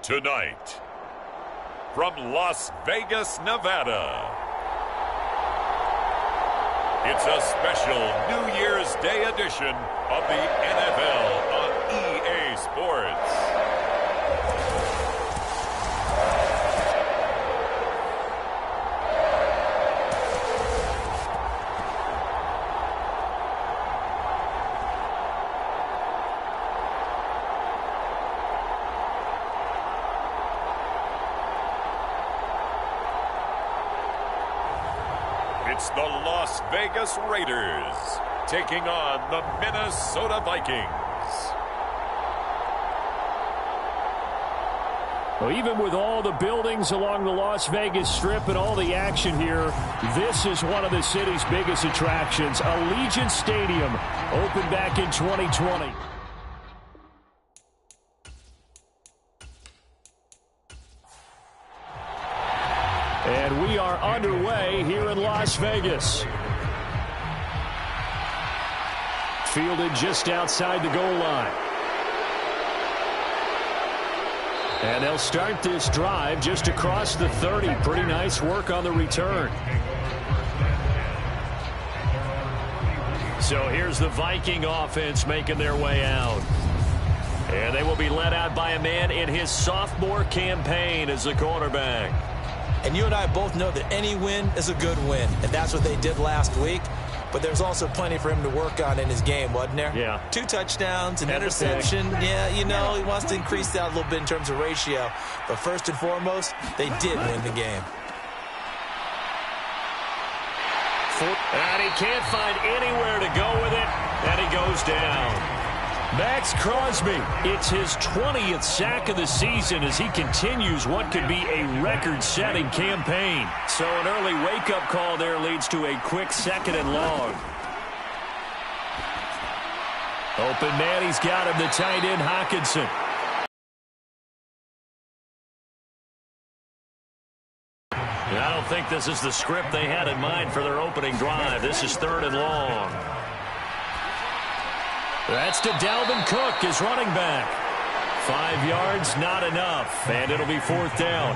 Tonight, from Las Vegas, Nevada, it's a special New Year's Day edition of the NFL on EA Sports. It's the Las Vegas Raiders taking on the Minnesota Vikings. Well, even with all the buildings along the Las Vegas Strip and all the action here, this is one of the city's biggest attractions. Allegiant Stadium opened back in 2020. And we are underway here in Las Vegas. Fielded just outside the goal line. And they'll start this drive just across the 30. Pretty nice work on the return. So here's the Viking offense making their way out. And they will be led out by a man in his sophomore campaign as the quarterback. And you and I both know that any win is a good win, and that's what they did last week. But there's also plenty for him to work on in his game, wasn't there? Yeah. 2 touchdowns, an interception. Yeah, you know, he wants to increase that a little bit in terms of ratio. But first and foremost, they did win the game. And he can't find anywhere to go with it, and he goes down. Max Crosby, it's his 20th sack of the season as he continues what could be a record-setting campaign. So an early wake-up call there leads to a quick 2nd and long. Open man, he's got him, the tight end, Hockenson. And I don't think this is the script they had in mind for their opening drive. This is 3rd and long. That's to Dalvin Cook, his running back. 5 yards, not enough, and it'll be 4th down.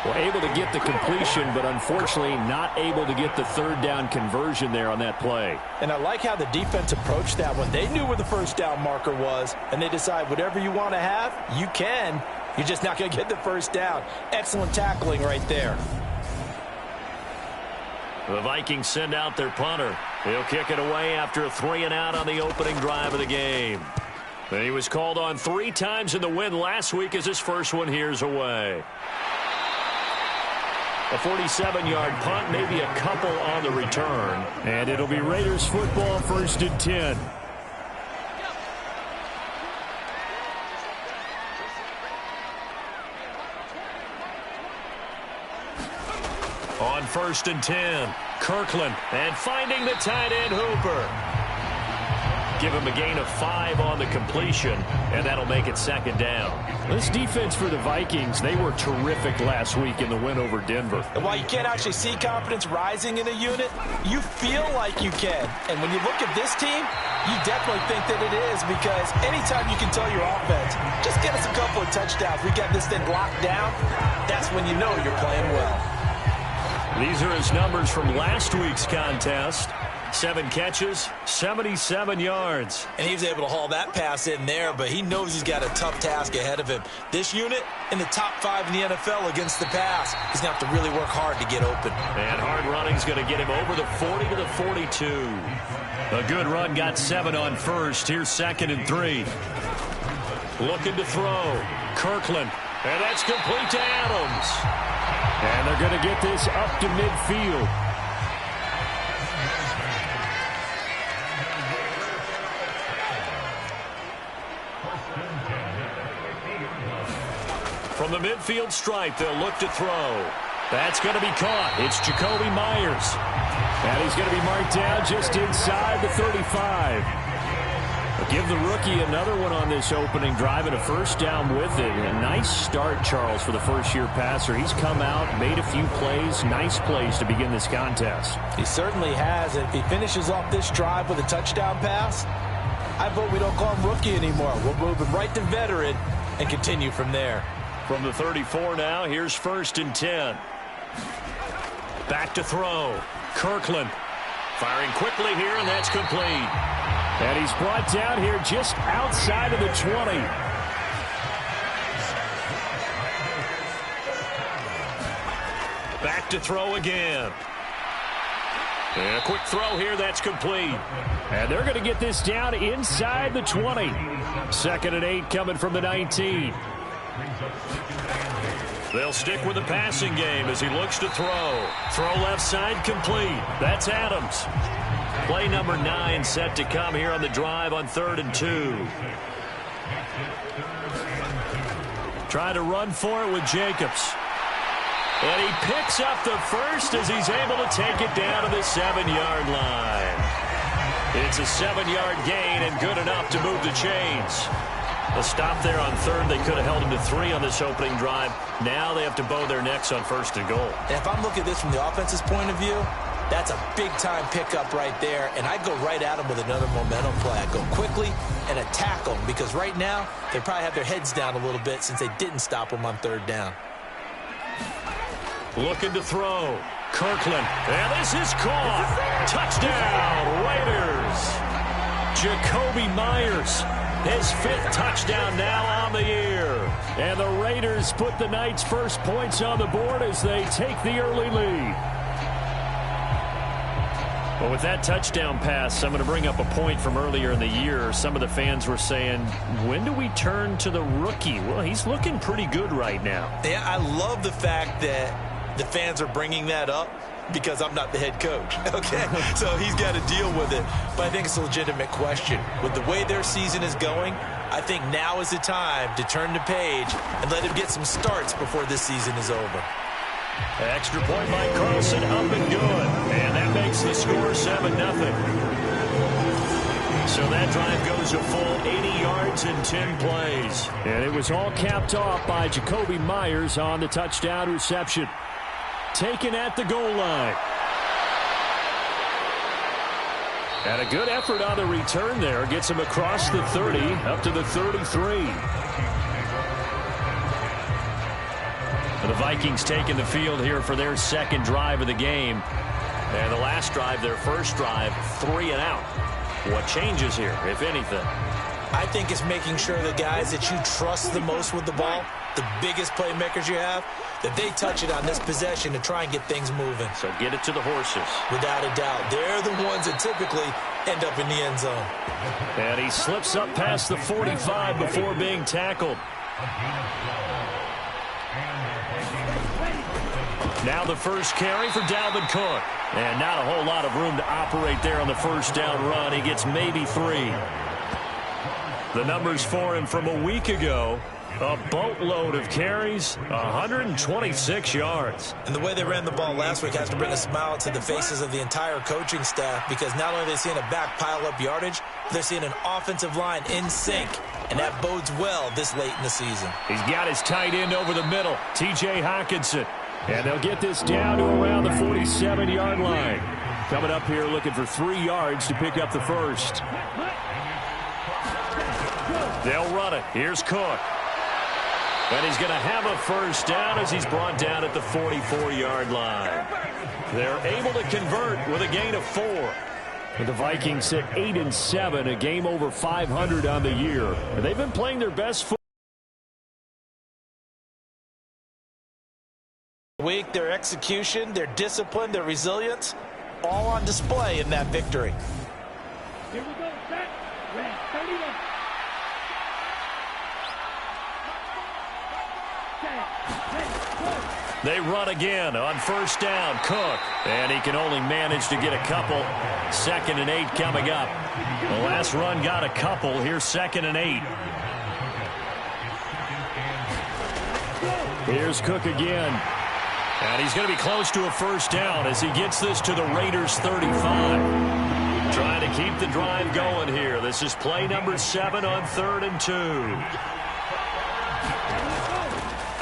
Well, able to get the completion, but unfortunately not able to get the 3rd down conversion there on that play. And I like how the defense approached that one. They knew where the 1st down marker was, and they decide whatever you want to have, you can. You're just not going to get the 1st down. Excellent tackling right there. The Vikings send out their punter. He'll kick it away after a 3-and-out on the opening drive of the game. And he was called on 3 times in the win last week as his first one here's away. A 47-yard punt, maybe a couple on the return. And it'll be Raiders football, 1st and 10. On 1st and 10, Kirkland, and finding the tight end Hooper. Give him a gain of 5 on the completion, and that'll make it 2nd down. This defense for the Vikings, they were terrific last week in the win over Denver. And while you can't actually see confidence rising in a unit, you feel like you can. And when you look at this team, you definitely think that it is, because anytime you can tell your offense, just get us a couple of touchdowns, we got this thing locked down, that's when you know you're playing well. These are his numbers from last week's contest. 7 catches, 77 yards. And he was able to haul that pass in there, but he knows he's got a tough task ahead of him. This unit in the top 5 in the NFL against the pass. He's going to have to really work hard to get open. And hard running's going to get him over the 40 to the 42. A good run, got 7 on 1st. Here's 2nd and 3. Looking to throw. Kirkland. And that's complete to Adams. And they're going to get this up to midfield. From the midfield stripe, they'll look to throw. That's going to be caught. It's Jacoby Myers. And he's going to be marked down just inside the 35. Give the rookie another one on this opening drive and a 1st down with it. A nice start, Charles, for the first-year passer. He's come out, made a few plays, nice plays to begin this contest. He certainly has. And if he finishes off this drive with a touchdown pass, I vote we don't call him rookie anymore. We'll move him right to veteran. and continue from there. From the 34 now, here's 1st and 10. Back to throw. Kirkland firing quickly here, and that's complete. And he's brought down here just outside of the 20. Back to throw again. And a quick throw here, that's complete. And they're going to get this down inside the 20. 2nd and 8 coming from the 19. They'll stick with the passing game as he looks to throw. Throw left side complete. That's Adams. Play number 9 set to come here on the drive on 3rd and 2. Try to run for it with Jacobs. And he picks up the first as he's able to take it down to the 7-yard line. It's a 7-yard gain and good enough to move the chains. A stop there on 3rd. They could have held him to 3 on this opening drive. Now they have to bow their necks on 1st and goal. And if I'm looking at this from the offense's point of view, that's a big-time pickup right there. And I'd go right at him with another momentum play. I'd go quickly and attack them because right now they probably have their heads down a little bit since they didn't stop them on 3rd down. Looking to throw. Kirkland. And this is caught. Touchdown, Raiders. Jacoby Myers. His 5th touchdown now on the year. And the Raiders put the Knights' first points on the board as they take the early lead. Well, with that touchdown pass, I'm going to bring up a point from earlier in the year. Some of the fans were saying, when do we turn to the rookie? Well, he's looking pretty good right now. Yeah, I love the fact that the fans are bringing that up because I'm not the head coach, okay? So he's got to deal with it. But I think it's a legitimate question. With the way their season is going, I think now is the time to turn the page and let him get some starts before this season is over. Extra point by Carlson, up and good. And that makes the score 7-0. So that drive goes a full 80 yards in 10 plays. And it was all capped off by Jacoby Myers on the touchdown reception. Taken at the goal line. And a good effort on the return there. Gets him across the 30, up to the 33. The Vikings taking the field here for their 2nd drive of the game. And the last drive, their first drive, 3 and out. What changes here, if anything? I think it's making sure the guys that you trust the most with the ball, the biggest playmakers you have, that they touch it on this possession to try and get things moving. So get it to the horses. Without a doubt. They're the ones that typically end up in the end zone. And he slips up past the 45 before being tackled. Now the first carry for Dalvin Cook. And not a whole lot of room to operate there on the first down run. He gets maybe 3. The numbers for him from a week ago, a boatload of carries, 126 yards. And the way they ran the ball last week has to bring a smile to the faces of the entire coaching staff because not only are they seeing a back pile up yardage, they're seeing an offensive line in sync. And that bodes well this late in the season. He's got his tight end over the middle, T.J. Hockenson. And they'll get this down to around the 47-yard line. Coming up here looking for 3 yards to pick up the first. They'll run it. Here's Cook. And he's going to have a first down as he's brought down at the 44-yard line. They're able to convert with a gain of 4. The Vikings sit 8-7, a game over 500 on the year. And they've been playing their best football. Week, their execution, their discipline, their resilience, all on display in that victory. Here we go, set, red, 31. They run again on first down. Cook. And he can only manage to get a couple. 2nd and 8 coming up. The last run got a couple. Here's 2nd and 8. Here's Cook again. And he's going to be close to a first down as he gets this to the Raiders' 35. Trying to keep the drive going here. This is play number 7 on 3rd and 2.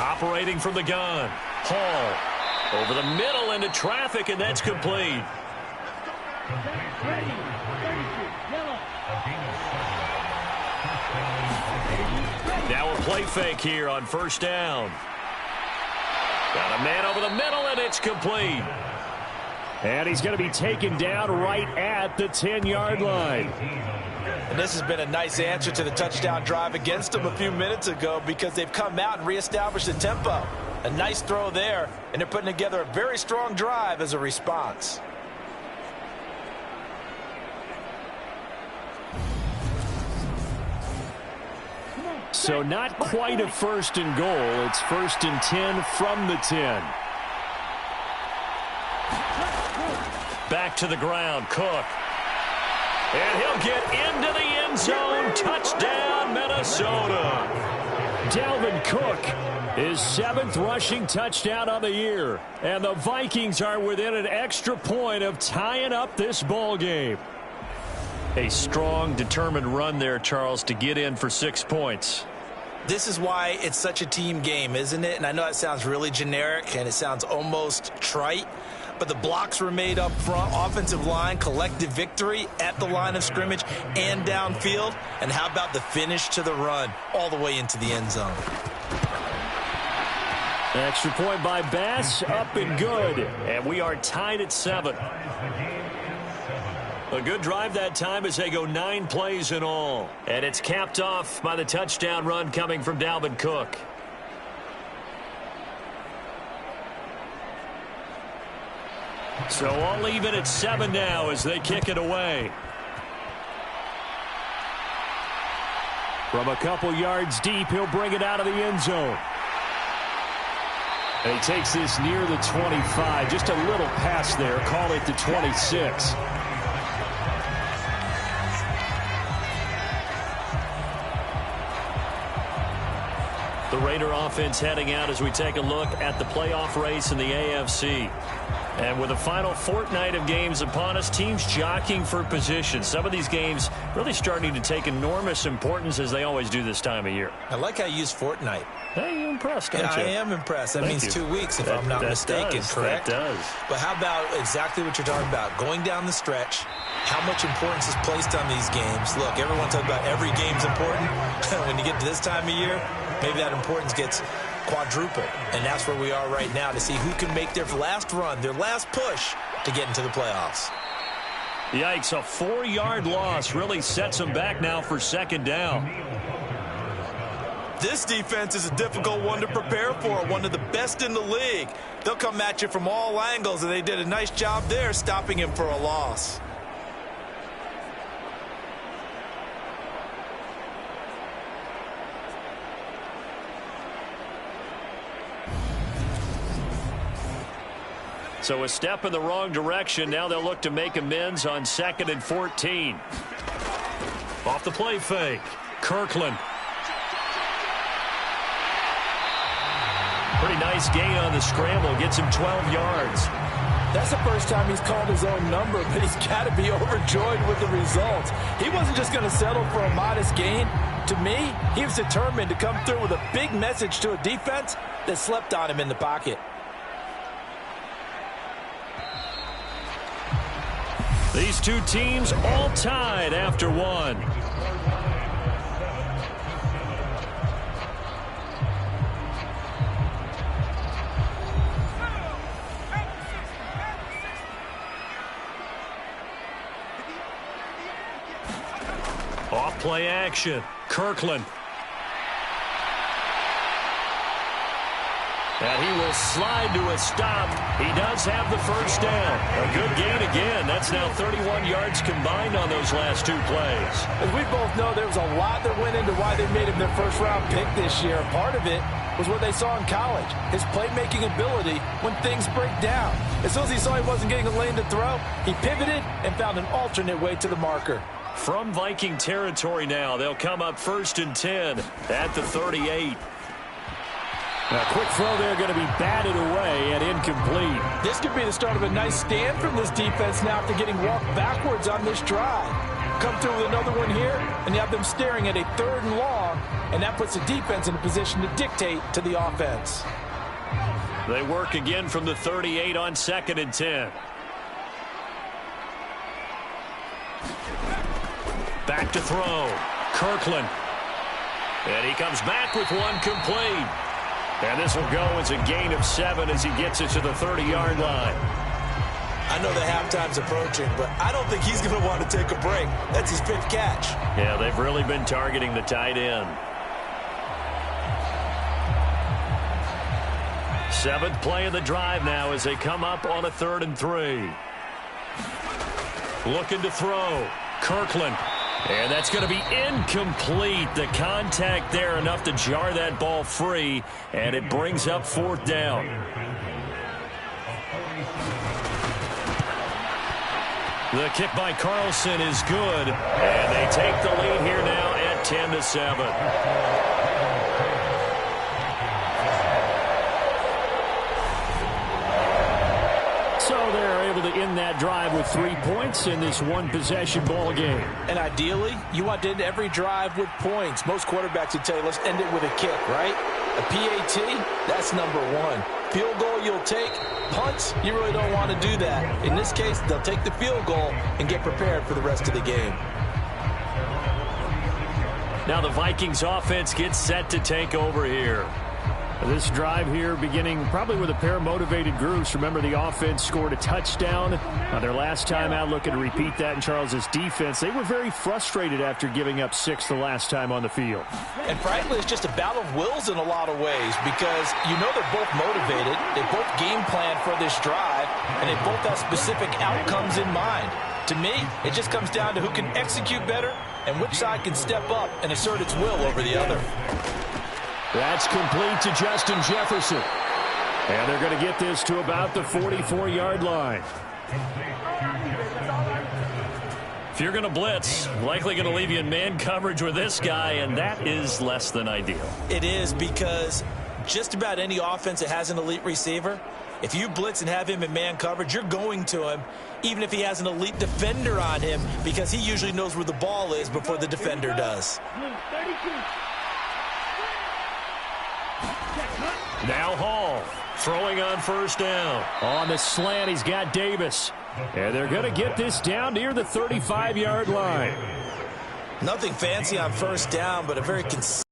Operating from the gun. Hall over the middle into traffic, and that's complete. Now a play fake here on first down. Got a man over the middle, and it's complete. And he's going to be taken down right at the 10-yard line. And this has been a nice answer to the touchdown drive against them a few minutes ago because they've come out and reestablished the tempo. A nice throw there, and they're putting together a very strong drive as a response. So not quite a first and goal. It's first and 10 from the 10. Back to the ground, Cook. And he'll get into the end zone. Touchdown, Minnesota. Dalvin Cook, his 7th rushing touchdown on the year. And the Vikings are within an extra point of tying up this ball game. A strong, determined run there, Charles, to get in for 6 points. This is why it's such a team game, isn't it? And I know it sounds really generic and it sounds almost trite, but the blocks were made up front, offensive line, collective victory at the line of scrimmage and downfield. And how about the finish to the run all the way into the end zone? Extra point by Bass, up and good. And we are tied at 7. A good drive that time as they go 9 plays in all. And it's capped off by the touchdown run coming from Dalvin Cook. So all even at 7 now as they kick it away. From a couple yards deep, he'll bring it out of the end zone. And he takes this near the 25. Just a little pass there. Call it the 26. The Raider offense heading out as we take a look at the playoff race in the AFC. And with the final fortnight of games upon us, teams jockeying for position. Some of these games really starting to take enormous importance as they always do this time of year. I like how you use fortnight. Hey, you're impressed, aren't you? I am impressed. That means 2 weeks, if I'm not mistaken, correct? That does. But how about exactly what you're talking about? Going down the stretch, how much importance is placed on these games? Look, everyone talks about every game's important. When you get to this time of year, maybe that importance gets quadrupled. And that's where we are right now to see who can make their last run, their last push to get into the playoffs. Yikes, a 4-yard loss really sets them back now for second down. This defense is a difficult one to prepare for, one of the best in the league. They'll come at you from all angles, and they did a nice job there stopping him for a loss. So a step in the wrong direction. Now they'll look to make amends on 2nd and 14. Off the play fake. Kirkland. Pretty nice gain on the scramble. Gets him 12 yards. That's the first time he's called his own number, but he's got to be overjoyed with the results. He wasn't just going to settle for a modest gain. To me, he was determined to come through with a big message to a defense that slept on him in the pocket. These two teams all tied after one. Off play action. Kirkland. And he will slide to a stop. He does have the first down. A good gain again. That's now 31 yards combined on those last 2 plays. As we both know, there was a lot that went into why they made him their first-round pick this year. Part of it was what they saw in college, his playmaking ability when things break down. As soon as he saw he wasn't getting a lane to throw, he pivoted and found an alternate way to the marker. From Viking territory now, they'll come up 1st and 10 at the 38. A quick throw there going to be batted away and incomplete. This could be the start of a nice stand from this defense now after getting walked backwards on this drive. Come through with another one here, and you have them staring at a 3rd and long, and that puts the defense in a position to dictate to the offense. They work again from the 38 on 2nd and 10. Back to throw. Kirkland. And he comes back with one complete. And this will go as a gain of 7 as he gets it to the 30-yard line. I know the halftime's approaching, but I don't think he's going to want to take a break. That's his 5th catch. Yeah, they've really been targeting the tight end. 7th play of the drive now as they come up on a 3rd and 3. Looking to throw. Kirkland. And that's going to be incomplete. The contact there enough to jar that ball free, and it brings up 4th down. The kick by Carlson is good, and they take the lead here now at 10-7. To end that drive with 3 points in this one-possession ball game. And ideally, you want to end every drive with points. Most quarterbacks would tell you, let's end it with a kick, right? A PAT, that's number 1. Field goal you'll take. Punts, you really don't want to do that. In this case, they'll take the field goal and get prepared for the rest of the game. Now the Vikings offense gets set to take over here. This drive here beginning probably with a pair of motivated groups. Remember, the offense scored a touchdown their last time out. Looking to repeat that in Charles's defense. They were very frustrated after giving up 6 the last time on the field. And frankly, it's just a battle of wills in a lot of ways because you know they're both motivated. They both game plan for this drive, and they both have specific outcomes in mind. To me, it just comes down to who can execute better and which side can step up and assert its will over the other. That's complete to Justin Jefferson. And they're going to get this to about the 44-yard line. If you're going to blitz, likely going to leave you in man coverage with this guy, and that is less than ideal. It is because just about any offense that has an elite receiver, if you blitz and have him in man coverage, you're going to him, even if he has an elite defender on him, because he usually knows where the ball is before the defender does. Now Hall throwing on 1st down. On the slant, he's got Davis. And they're going to get this down near the 35-yard line. Nothing fancy on 1st down, but a very consistent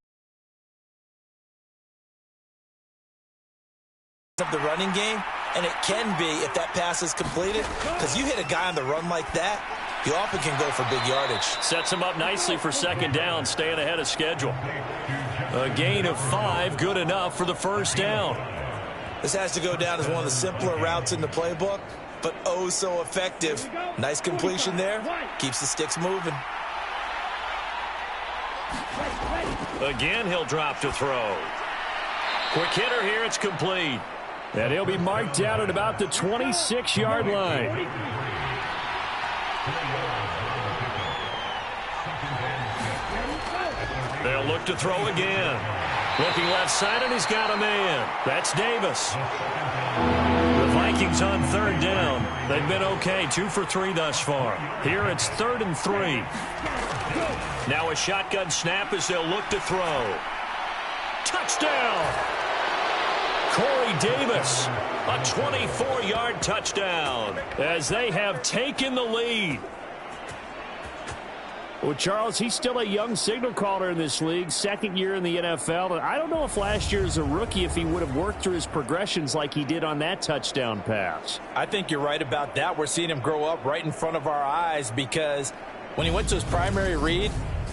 of the running game. And it can be if that pass is completed, because you hit a guy on the run like that, you often can go for big yardage. Sets him up nicely for 2nd down, staying ahead of schedule. A gain of 5, good enough for the 1st down. This has to go down as one of the simpler routes in the playbook, but oh so effective. Nice completion there. Keeps the sticks moving. Again, he'll drop to throw. Quick hitter here, it's complete. And he'll be marked down at about the 26-yard line. They'll look to throw again. Looking left side, and he's got a man. That's Davis. The Vikings on 3rd down. They've been okay, 2 for 3 thus far. Here it's 3rd and 3. Now a shotgun snap as they'll look to throw. Touchdown! Corey Davis, a 24-yard touchdown as they have taken the lead. Well, Charles, he's still a young signal caller in this league, 2nd year in the NFL. I don't know if last year as a rookie if he would have worked through his progressions like he did on that touchdown pass. I think you're right about that. We're seeing him grow up right in front of our eyes because when he went to his primary read,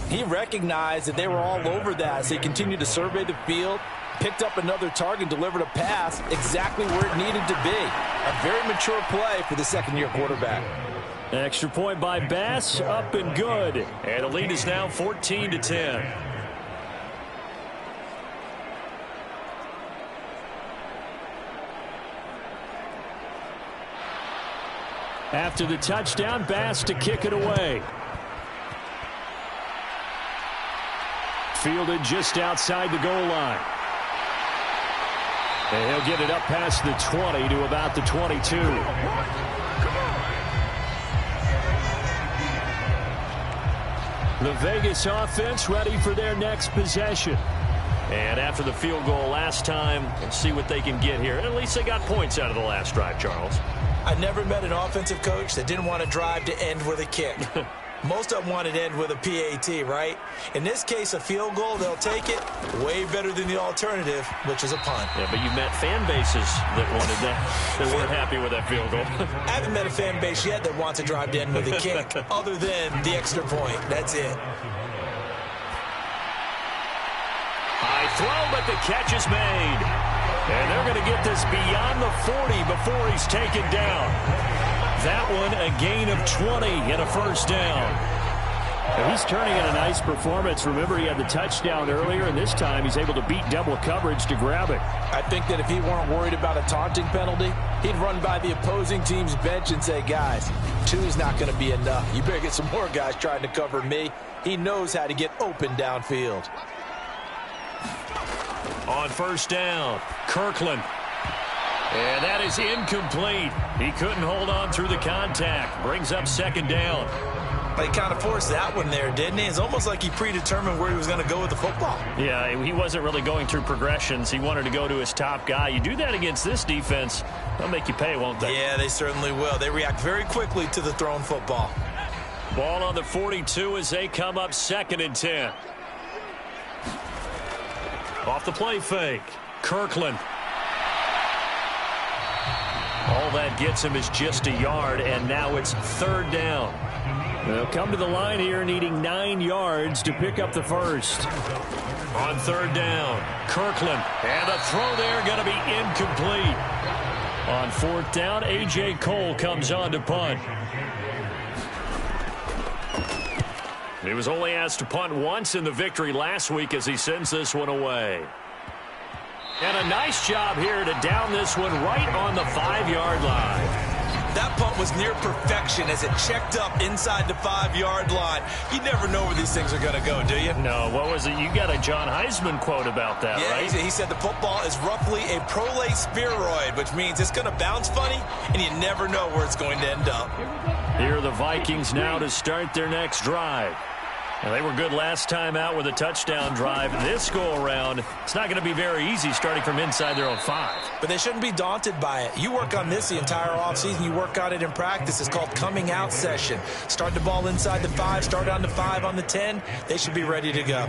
he recognized that they were all over that. So he continued to survey the field, picked up another target, delivered a pass exactly where it needed to be. A very mature play for the 2nd-year quarterback. Extra point by Bass, up and good. And the lead is now 14-10. After the touchdown, Bass to kick it away. Fielded just outside the goal line. And he'll get it up past the 20 to about the 22. The Vegas offense ready for their next possession. And after the field goal last time, we'll see what they can get here. And at least they got points out of the last drive, Charles. I never met an offensive coach that didn't want to drive to end with a kick. Most of them want it end with a PAT, right? In this case, a field goal, they'll take it. Way better than the alternative, which is a punt. Yeah, but you met fan bases that wanted that, that weren't happy with that field goal. I haven't met a fan base yet that wants to drive to end with a kick, other than the extra point. That's it. High throw, but the catch is made. And they're going to get this beyond the 40 before he's taken down. That one, a gain of 20 and a first down. And he's turning in a nice performance. Remember, he had the touchdown earlier, and this time he's able to beat double coverage to grab it. I think that if he weren't worried about a taunting penalty, he'd run by the opposing team's bench and say, guys, 2 is not going to be enough. You better get some more guys trying to cover me. He knows how to get open downfield. On first down, Kirkland. And that is incomplete. He couldn't hold on through the contact. Brings up second down. But he kind of forced that one there, didn't he? It's almost like he predetermined where he was going to go with the football. Yeah, he wasn't really going through progressions. He wanted to go to his top guy. You do that against this defense, they'll make you pay, won't they? Yeah, they certainly will. They react very quickly to the thrown football. Ball on the 42 as they come up 2nd and 10. Off the play fake, Kirkland. All that gets him is just a yard, and now it's 3rd down. They'll come to the line here needing 9 yards to pick up the first. On 3rd down, Kirkland. And the throw there going to be incomplete. On 4th down, A.J. Cole comes on to punt. He was only asked to punt once in the victory last week as he sends this one away. And a nice job here to down this one right on the 5-yard line. That punt was near perfection as it checked up inside the 5-yard line. You never know where these things are going to go, do you? No, what was it? You got a John Heisman quote about that, yeah, right? He said the football is roughly a prolate spheroid, which means it's going to bounce funny, and you never know where it's going to end up. Here are the Vikings now to start their next drive. Well, they were good last time out with a touchdown drive. This go-around, it's not going to be very easy starting from inside their own 5. But they shouldn't be daunted by it. You work on this the entire offseason. You work on it in practice. It's called coming out session. Start the ball inside the 5, start on the 5, on the 10. They should be ready to go.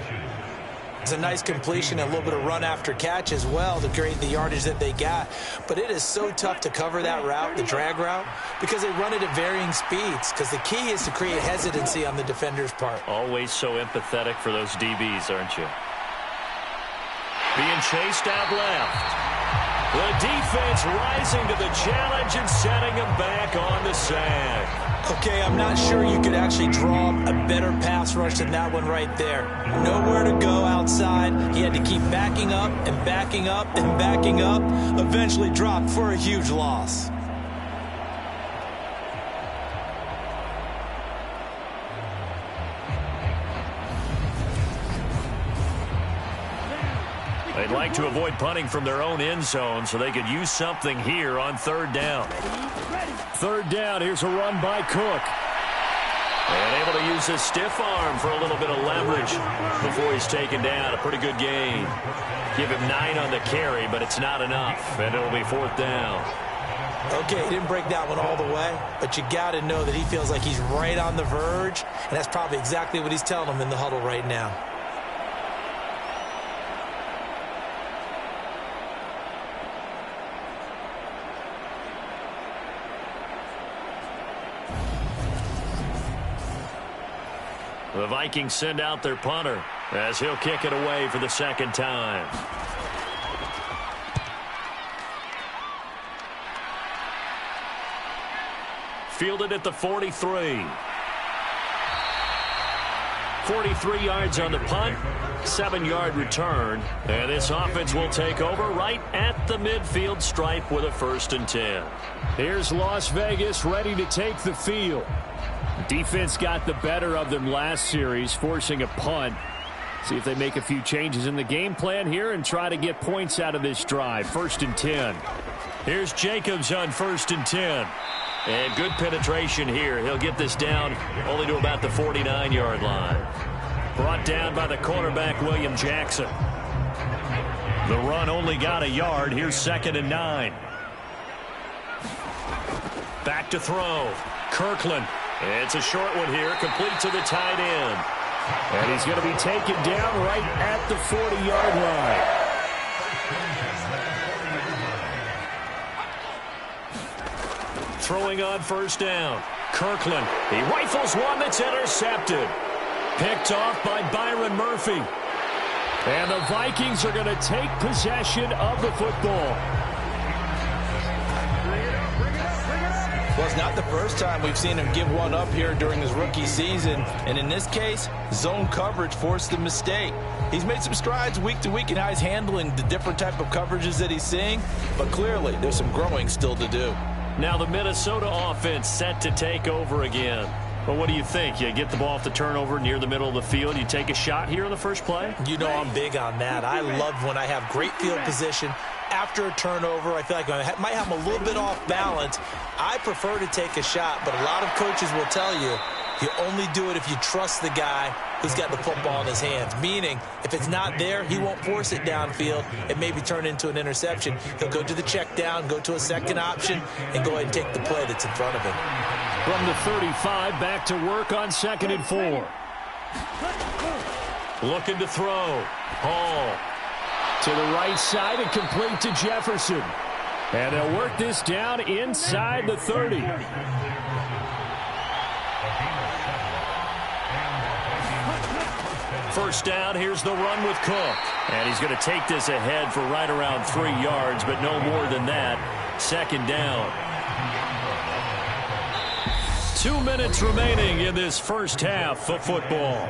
It's a nice completion, a little bit of run after catch as well to create the yardage that they got. But it is so tough to cover that route, the drag route, because they run it at varying speeds. Because the key is to create hesitancy on the defender's part. Always so empathetic for those DBs, aren't you? Being chased out left. The defense rising to the challenge and setting him back on the sack. Okay, I'm not sure you could actually draw a better pass rush than that one right there. Nowhere to go outside. He had to keep backing up and backing up and backing up. Eventually dropped for a huge loss. They'd like to avoid punting from their own end zone so they could use something here on 3rd down. 3rd down, here's a run by Cook. And able to use his stiff arm for a little bit of leverage before he's taken down. A pretty good gain. Give him 9 on the carry, but it's not enough. And it'll be 4th down. Okay, he didn't break that one all the way, but you got to know that he feels like he's right on the verge, and that's probably exactly what he's telling them in the huddle right now. The Vikings send out their punter as he'll kick it away for the 2nd time. Fielded at the 43. 43 yards on the punt, 7-yard return. And this offense will take over right at the midfield stripe with a 1st and 10. Here's Las Vegas ready to take the field. Defense got the better of them last series, forcing a punt. See if they make a few changes in the game plan here and try to get points out of this drive. 1st and 10. Here's Jacobs on 1st and 10. And good penetration here. He'll get this down only to about the 49-yard line. Brought down by the cornerback, William Jackson. The run only got a yard. Here's 2nd and 9. Back to throw. Kirkland. It's a short one here, complete to the tight end. And he's going to be taken down right at the 40-yard line. Throwing on first down. Kirkland, he rifles one that's intercepted. Picked off by Byron Murphy. And the Vikings are going to take possession of the football. Well, it's not the first time we've seen him give one up here during his rookie season. And in this case, zone coverage forced the mistake. He's made some strides week to week in how he's handling the different type of coverages that he's seeing. But clearly, there's some growing still to do. Now the Minnesota offense set to take over again. But what do you think? You get the ball off the turnover near the middle of the field. You take a shot here in the first play? You know I'm big on that. I love when I have great field position. After a turnover, I feel like I might have them a little bit off balance. I prefer to take a shot, but a lot of coaches will tell you only do it if you trust the guy who's got the football in his hands. Meaning, if it's not there, he won't force it downfield and maybe turn into an interception. He'll go to the check down, go to a second option, and go ahead and take the play that's in front of him. From the 35, back to work on 2nd and 4. Looking to throw. Hall. To the right side and complete to Jefferson. And they'll work this down inside the 30. First down, here's the run with Cook. And he's going to take this ahead for right around 3 yards, but no more than that. 2nd down. 2 minutes remaining in this first half of football.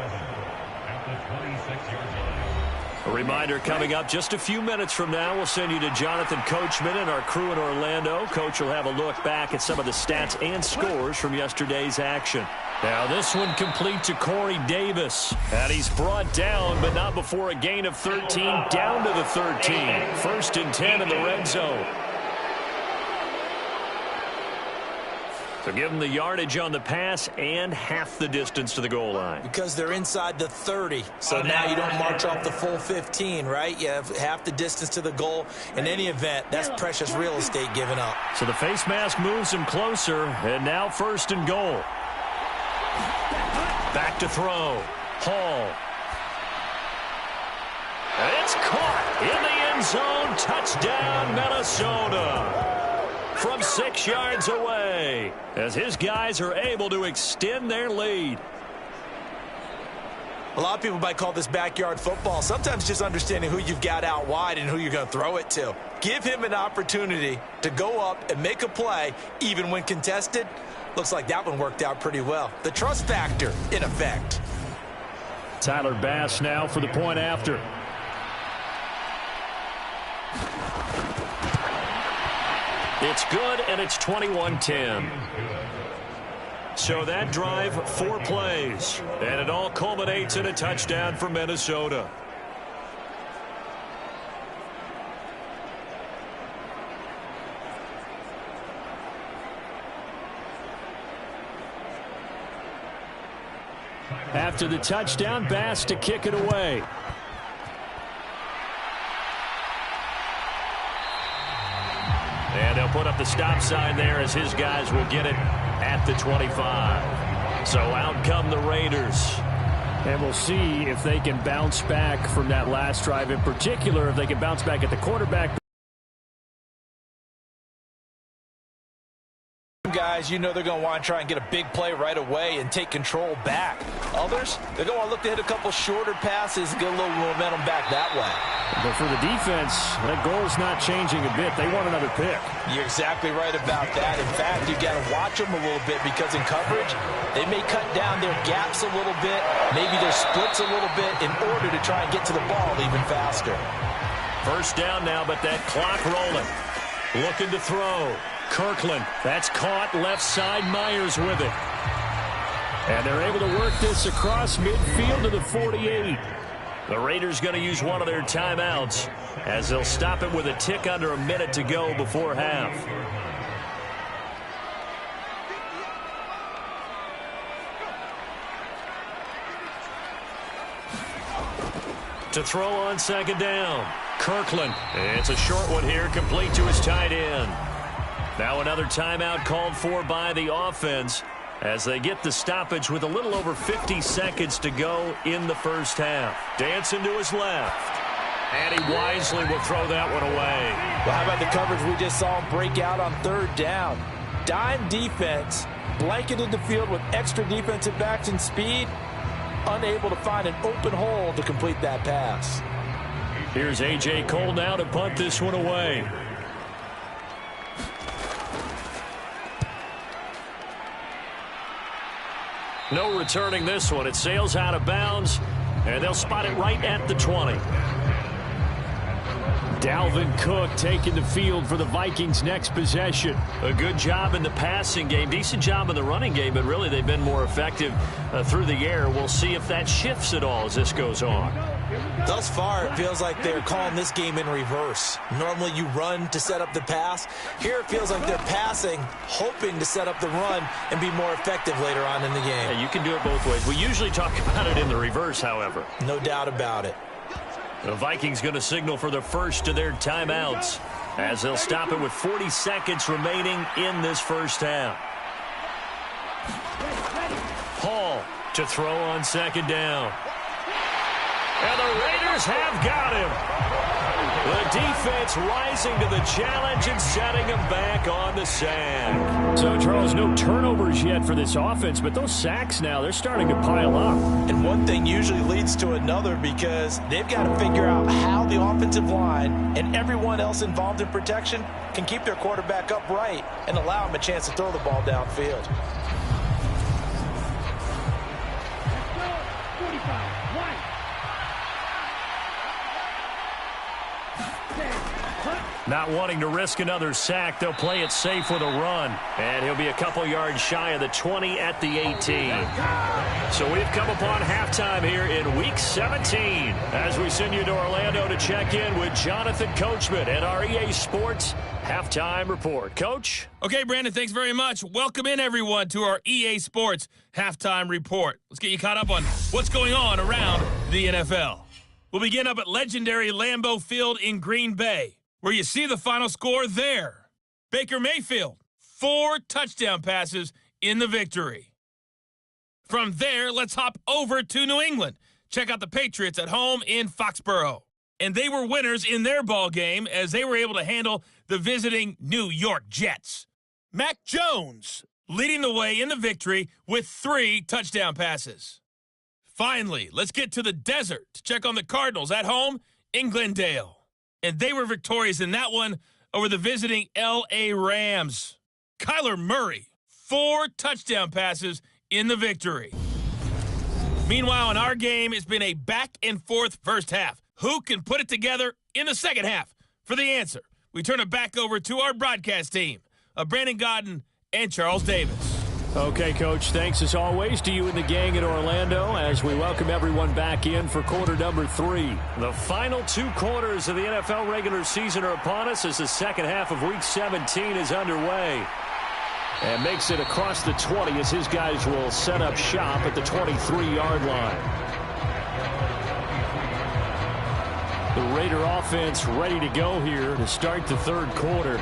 A reminder coming up just a few minutes from now, we'll send you to Jonathan Coachman and our crew in Orlando. Coach will have a look back at some of the stats and scores from yesterday's action. Now this one complete to Corey Davis. And he's brought down, but not before a gain of 13, down to the 13. 1st and 10 in the red zone. So give them the yardage on the pass and half the distance to the goal line. Because they're inside the 30. So now you don't march off the full 15, right? You have half the distance to the goal. In any event, that's precious real estate given up. So the face mask moves him closer, and now 1st and goal. Back to throw. Hall. It's caught in the end zone. Touchdown, Minnesota. From 6 yards away, as his guys are able to extend their lead. A lot of people might call this backyard football. Sometimes just understanding who you've got out wide and who you're going to throw it to. Give him an opportunity to go up and make a play, even when contested. Looks like that one worked out pretty well. The trust factor, in effect. Tyler Bass now for the point after. It's good, and it's 21-10. So that drive, 4 plays, and it all culminates in a touchdown for Minnesota. After the touchdown, Bass to kick it away. And they'll put up the stop sign there as his guys will get it at the 25. So out come the Raiders. And we'll see if they can bounce back from that last drive in particular, if they can bounce back at the quarterback. Guys, you know they're going to want to try and get a big play right away and take control back. Others, they're going to want to look to hit a couple shorter passes and get a little momentum back that way. But for the defense, that goal's not changing a bit. They want another pick. You're exactly right about that. In fact, you've got to watch them a little bit because in coverage, they may cut down their gaps a little bit, maybe their splits a little bit in order to try and get to the ball even faster. First down now, but that clock rolling. Looking to throw. Kirkland, that's caught left side. Myers with it. And they're able to work this across midfield to the 48. The Raiders going to use one of their timeouts as they'll stop it with a tick under a minute to go before half. To throw on 2nd down. Kirkland. It's a short one here, complete to his tight end. Now another timeout called for by the offense. as they get the stoppage with a little over 50 seconds to go in the first half. Dancing to his left. And he wisely will throw that one away. Well, how about the coverage we just saw him break out on third down? Dime defense, blanketed the field with extra defensive backs and speed, unable to find an open hole to complete that pass. Here's A.J. Cole now to punt this one away. No returning this one. It sails out of bounds, and they'll spot it right at the 20. Dalvin Cook taking the field for the Vikings' next possession. A good job in the passing game, decent job in the running game, but really they've been more effective through the air. We'll see if that shifts at all as this goes on. Thus far, it feels like they're calling this game in reverse. Normally you run to set up the pass. Here it feels like they're passing, hoping to set up the run and be more effective later on in the game. Yeah, you can do it both ways. We usually talk about it in the reverse, however. No doubt about it. The Vikings going to signal for the first of their timeouts as they'll stop it with 40 seconds remaining in this first half. Hall to throw on second down. And the Raiders have got him. The defense rising to the challenge and setting him back on the sack. So, Charles, no turnovers yet for this offense, but those sacks now, they're starting to pile up. And one thing usually leads to another because they've got to figure out how the offensive line and everyone else involved in protection can keep their quarterback upright and allow him a chance to throw the ball downfield. 45. Not wanting to risk another sack, they'll play it safe with a run. And he'll be a couple yards shy of the 20 at the 18. So we've come upon halftime here in Week 17 as we send you to Orlando to check in with Jonathan Coachman at our EA Sports Halftime Report. Coach? Okay, Brandon, thanks very much. Welcome in, everyone, to our EA Sports Halftime Report. Let's get you caught up on what's going on around the NFL. We'll begin up at legendary Lambeau Field in Green Bay, where you see the final score there. Baker Mayfield, 4 touchdown passes in the victory. From there, let's hop over to New England. Check out the Patriots at home in Foxborough. And they were winners in their ball game as they were able to handle the visiting New York Jets. Mac Jones leading the way in the victory with 3 touchdown passes. Finally, let's get to the desert to check on the Cardinals at home in Glendale. And they were victorious in that one over the visiting L.A. Rams. Kyler Murray, 4 touchdown passes in the victory. Meanwhile, in our game, it's been a back-and-forth first half. Who can put it together in the second half? For the answer, we turn it back over to our broadcast team of Brandon Godden and Charles Davis. Okay, Coach, thanks as always to you and the gang in Orlando as we welcome everyone back in for quarter number 3. The final 2 quarters of the NFL regular season are upon us as the second half of Week 17 is underway. And makes it across the 20 as his guys will set up shop at the 23-yard line. The Raider offense ready to go here to start the third quarter.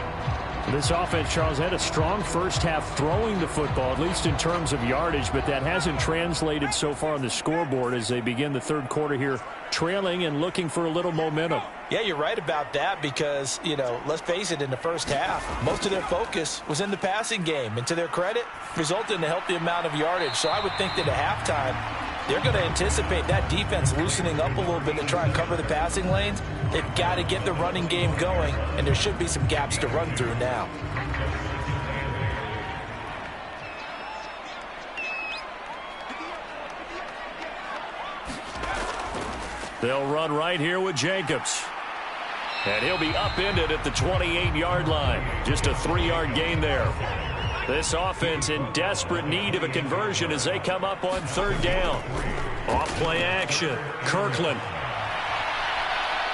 This offense, Charles, had a strong first half throwing the football, at least in terms of yardage, but that hasn't translated so far on the scoreboard as they begin the third quarter here, trailing and looking for a little momentum. Yeah, you're right about that because, let's face it, in the first half, most of their focus was in the passing game. And to their credit, resulted in a healthy amount of yardage. So I would think that at halftime, they're going to anticipate that defense loosening up a little bit to try and cover the passing lanes. They've got to get the running game going, and there should be some gaps to run through now. They'll run right here with Jacobs. And he'll be upended at the 28-yard line. Just a 3-yard gain there. This offense in desperate need of a conversion as they come up on third down. Off-play action. Kirkland.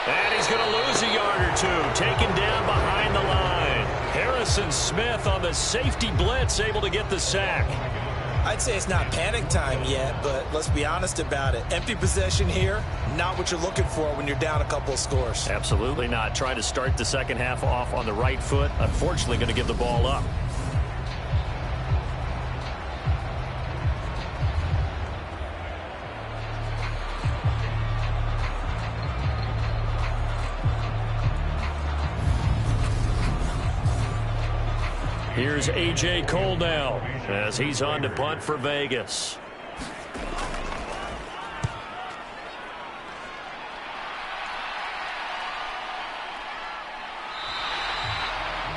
And he's going to lose a yard or 2. Taken down behind the line. Harrison Smith on the safety blitz able to get the sack. I'd say it's not panic time yet, but let's be honest about it. Empty possession here, not what you're looking for when you're down a couple of scores. Absolutely not. Trying to start the second half off on the right foot. Unfortunately, going to give the ball up. Here's A.J. Cole now as he's on to punt for Vegas.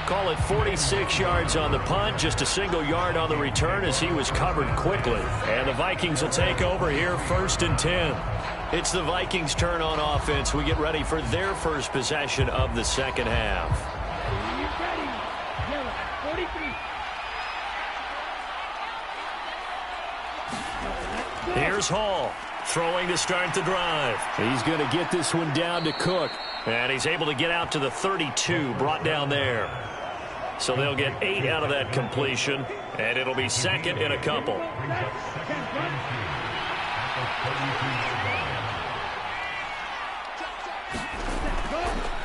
Call it 46 yards on the punt, just a single yard on the return as he was covered quickly. And the Vikings will take over here, 1st and 10. It's the Vikings' turn on offense. We get ready for their first possession of the second half. Here's Hall, throwing to start the drive. He's going to get this one down to Cook. And he's able to get out to the 32, brought down there. So they'll get 8 out of that completion, and it'll be 2nd and a couple.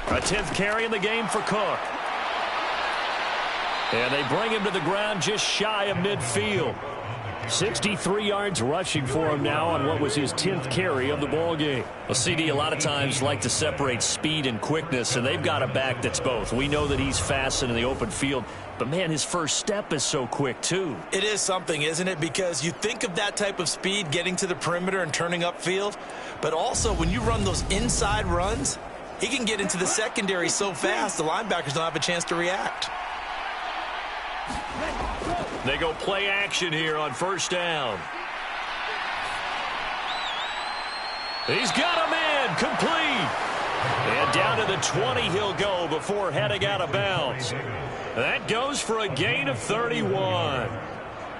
A 10th carry in the game for Cook. And they bring him to the ground just shy of midfield. 63 yards rushing for him now on what was his 10th carry of the ball game. Well, CD, a lot of times like to separate speed and quickness, and they've got a back that's both. We know that he's fast in the open field, but, man, his first step is so quick, too. It is something, isn't it? Because you think of that type of speed getting to the perimeter and turning upfield, but also when you run those inside runs, he can get into the secondary so fast the linebackers don't have a chance to react. They go play action here on 1st down. He's got him in, complete. And down to the 20 he'll go before heading out of bounds. That goes for a gain of 31.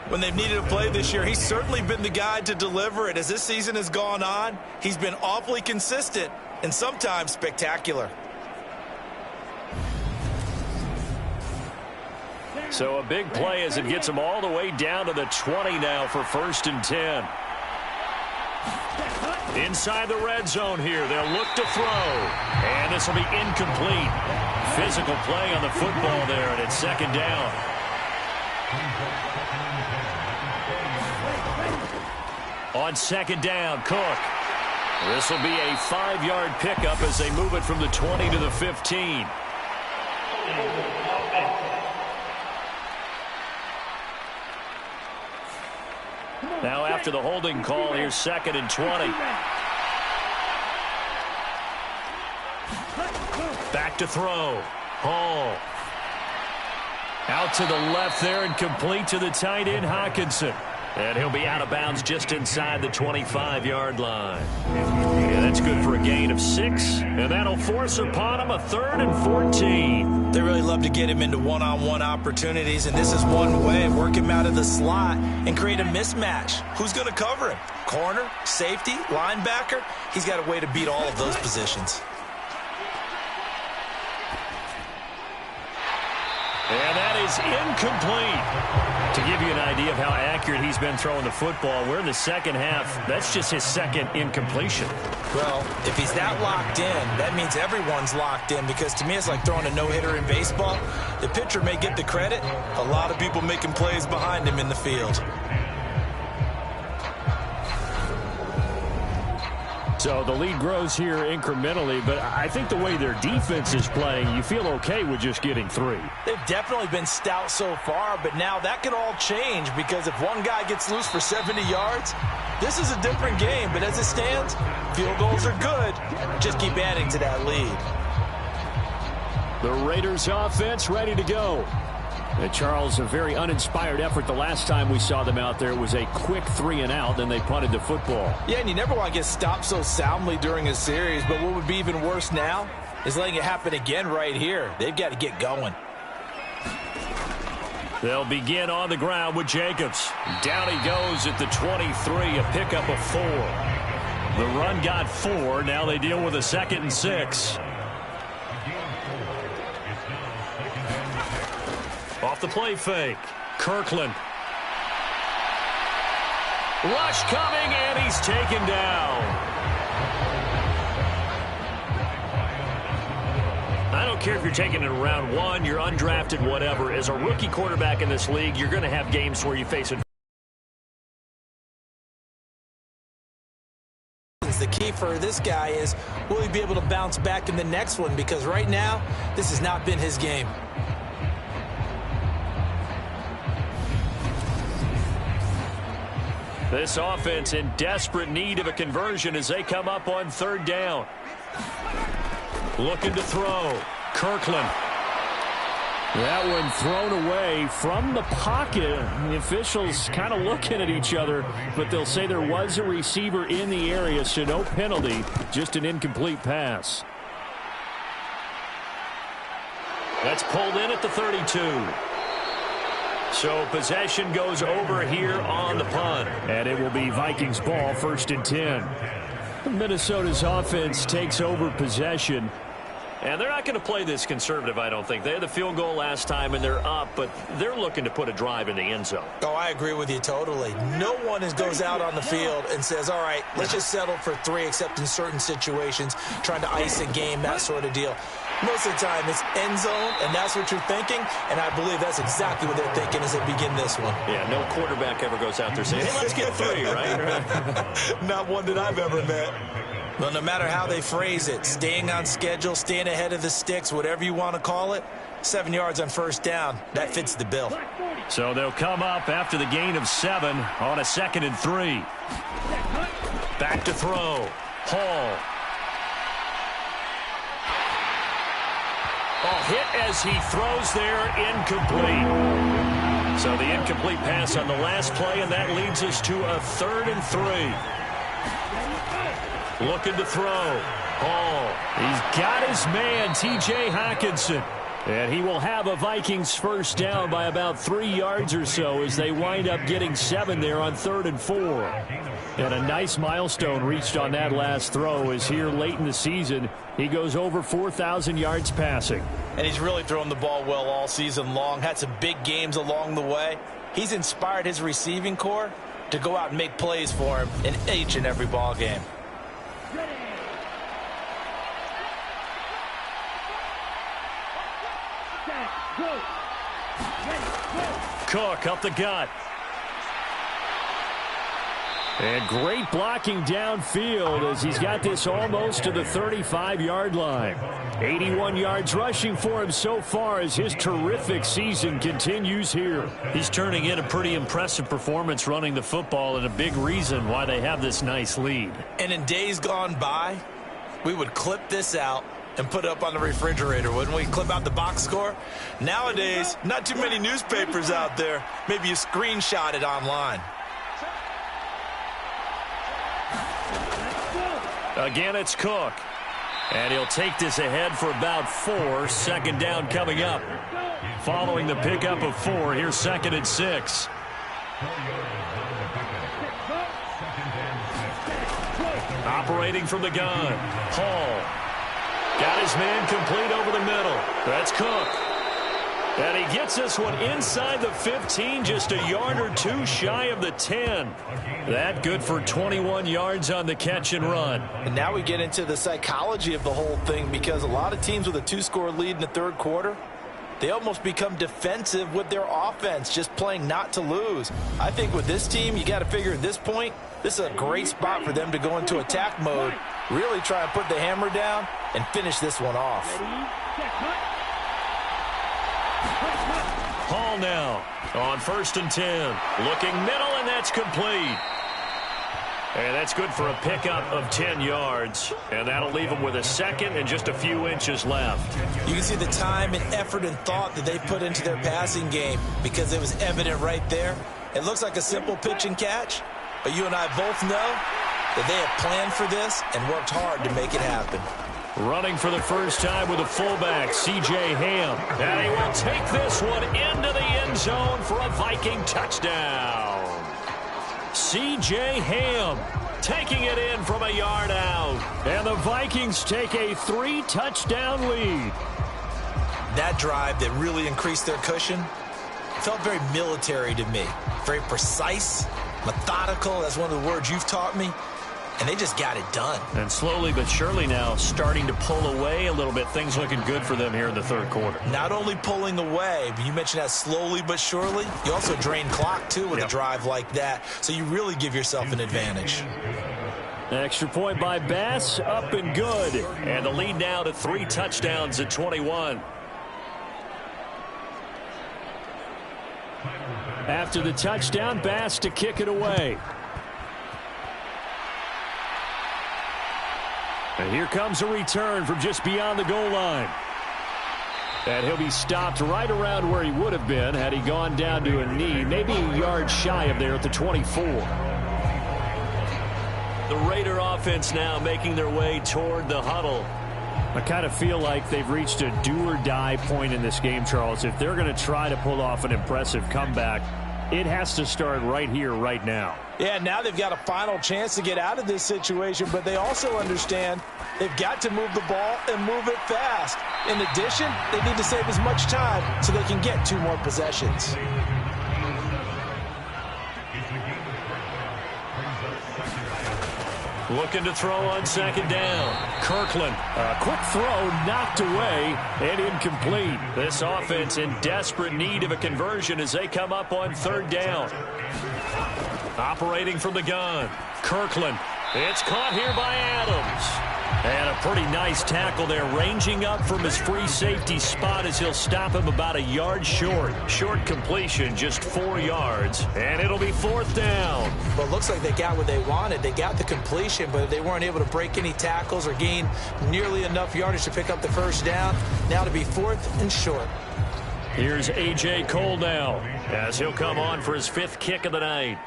When they've needed a play this year, he's certainly been the guy to deliver it. As this season has gone on, he's been awfully consistent and sometimes spectacular. So a big play as it gets him all the way down to the 20 now for 1st and 10. Inside the red zone here. They'll look to throw. And this will be incomplete. Physical play on the football there, and it's 2nd down. On 2nd down, Cook. This will be a 5-yard pickup as they move it from the 20 to the 15. Now after the holding call, here's 2nd and 20. Back to throw. Hall. Out to the left there and complete to the tight end, Hockenson. And he'll be out of bounds just inside the 25-yard line. Yeah, that's good for a gain of 6. And that'll force upon him a 3rd and 14. They really love to get him into one-on-one opportunities, and this is one way. Work him out of the slot and create a mismatch. Who's going to cover him? Corner, safety, linebacker? He's got a way to beat all of those positions. And that is incomplete. To give you an idea of how accurate he's been throwing the football, we're in the second half. That's just his 2nd incompletion. Well, if he's that locked in, that means everyone's locked in, because to me it's like throwing a no-hitter in baseball. The pitcher may get the credit. A lot of people making plays behind him in the field. So the lead grows here incrementally, but I think the way their defense is playing, you feel okay with just getting 3. They've definitely been stout so far, but now that could all change, because if one guy gets loose for 70 yards, this is a different game. But as it stands, field goals are good. Just keep adding to that lead. The Raiders offense ready to go. And Charles, a very uninspired effort. The last time we saw them out there was a quick 3-and-out, then they punted the football. Yeah, and you never want to get stopped so soundly during a series, but what would be even worse now is letting it happen again right here. They've got to get going. They'll begin on the ground with Jacobs. Down he goes at the 23, a pickup of 4. The run got 4. Now they deal with a 2nd and 6. Off the play fake. Kirkland. Rush coming, and he's taken down. I don't care if you're taking it in round 1, you're undrafted, whatever. As a rookie quarterback in this league, you're going to have games where you face it. The key for this guy is, will he be able to bounce back in the next one? Because right now, this has not been his game. This offense in desperate need of a conversion as they come up on third down. Looking to throw. Kirkland. That one thrown away from the pocket. The officials kind of looking at each other, but they'll say there was a receiver in the area, so no penalty, just an incomplete pass. That's pulled in at the 32. So possession goes over here on the punt. And it will be Vikings ball, 1st and 10. Minnesota's offense takes over possession. And they're not going to play this conservative, I don't think. They had the field goal last time, and they're up, but they're looking to put a drive in the end zone. Oh, I agree with you totally. No one goes out on the field and says, all right, let's just settle for 3, except in certain situations, trying to ice a game, that sort of deal. Most of the time, it's end zone, and that's what you're thinking, and I believe that's exactly what they're thinking as they begin this one. Yeah, no quarterback ever goes out there saying, hey, let's get 3, right? Not one that I've ever met. Well, no matter how they phrase it, staying on schedule, staying ahead of the sticks, whatever you want to call it, 7 yards on first down, that fits the bill. So they'll come up after the gain of 7 on a 2nd and 3. Back to throw. Hall. Hit as he throws there, incomplete. So the incomplete pass on the last play, and that leads us to a 3rd and 3. Looking to throw. Hall. He's got his man, T.J. Hockenson. And he will have a Vikings first down by about 3 yards or so as they wind up getting 7 there on 3rd and 4. And a nice milestone reached on that last throw as here late in the season, he goes over 4,000 yards passing. And he's really thrown the ball well all season long, had some big games along the way. He's inspired his receiving corps to go out and make plays for him in each and every ball game. Cook up the gut. And great blocking downfield as he's got this almost to the 35-yard line. 81 yards rushing for him so far as his terrific season continues here. He's turning in a pretty impressive performance running the football, and a big reason why they have this nice lead. And in days gone by, we would clip this out and put it up on the refrigerator, wouldn't we? Clip out the box score. Nowadays, not too many newspapers out there. Maybe you screenshot it online. Again, it's Cook. And he'll take this ahead for about 4. 2nd down coming up. Following the pickup of 4, here's 2nd and 6. Operating from the gun. Hall. Got his man complete over the middle. That's Cook. And he gets this one inside the 15, just a yard or 2 shy of the 10. That good for 21 yards on the catch and run. And now we get into the psychology of the whole thing, because a lot of teams with a 2-score lead in the 3rd quarter, they almost become defensive with their offense, just playing not to lose. I think with this team, you got to figure at this point, this is a great spot for them to go into attack mode, really try and put the hammer down and finish this one off. Hall now on 1st and 10. Looking middle, and that's complete. And that's good for a pickup of 10 yards. And that'll leave them with a 2nd and just a few inches left. You can see the time and effort and thought that they put into their passing game, because it was evident right there. It looks like a simple pitch and catch, but you and I both know that they have planned for this and worked hard to make it happen. Running for the first time with a fullback, C.J. Ham. And he will take this one into the end zone for a Viking touchdown. C.J. Ham taking it in from a yard out. And the Vikings take a 3-touchdown lead. That drive that really increased their cushion felt very military to me. Very precise, methodical, that's one of the words you've taught me. And they just got it done. And slowly but surely now starting to pull away a little bit. Things looking good for them here in the 3rd quarter. Not only pulling away, but you mentioned that slowly but surely. You also drain clock, too, with a drive like that. So you really give yourself an advantage. Extra point by Bass, up and good. And the lead now to 3 touchdowns at 21. After the touchdown, Bass to kick it away. And here comes a return from just beyond the goal line. And he'll be stopped right around where he would have been had he gone down to a knee, maybe a yard shy of there at the 24. The Raider offense now making their way toward the huddle. I kind of feel like they've reached a do-or-die point in this game, Charles. If they're going to try to pull off an impressive comeback, it has to start right here, right now. Yeah, now they've got a final chance to get out of this situation, but they also understand they've got to move the ball and move it fast. In addition, they need to save as much time so they can get 2 more possessions. Looking to throw on second down. Kirkland. A quick throw knocked away and incomplete. This offense in desperate need of a conversion as they come up on third down. Operating from the gun. Kirkland. It's caught here by Adams. And a pretty nice tackle there, ranging up from his free safety spot as he'll stop him about a yard short. Short completion, just 4 yards, and it'll be 4th down. Well, it looks like they got what they wanted. They got the completion, but they weren't able to break any tackles or gain nearly enough yardage to pick up the first down. Now to be 4th and short. Here's A.J. Cole now, as he'll come on for his 5th kick of the night.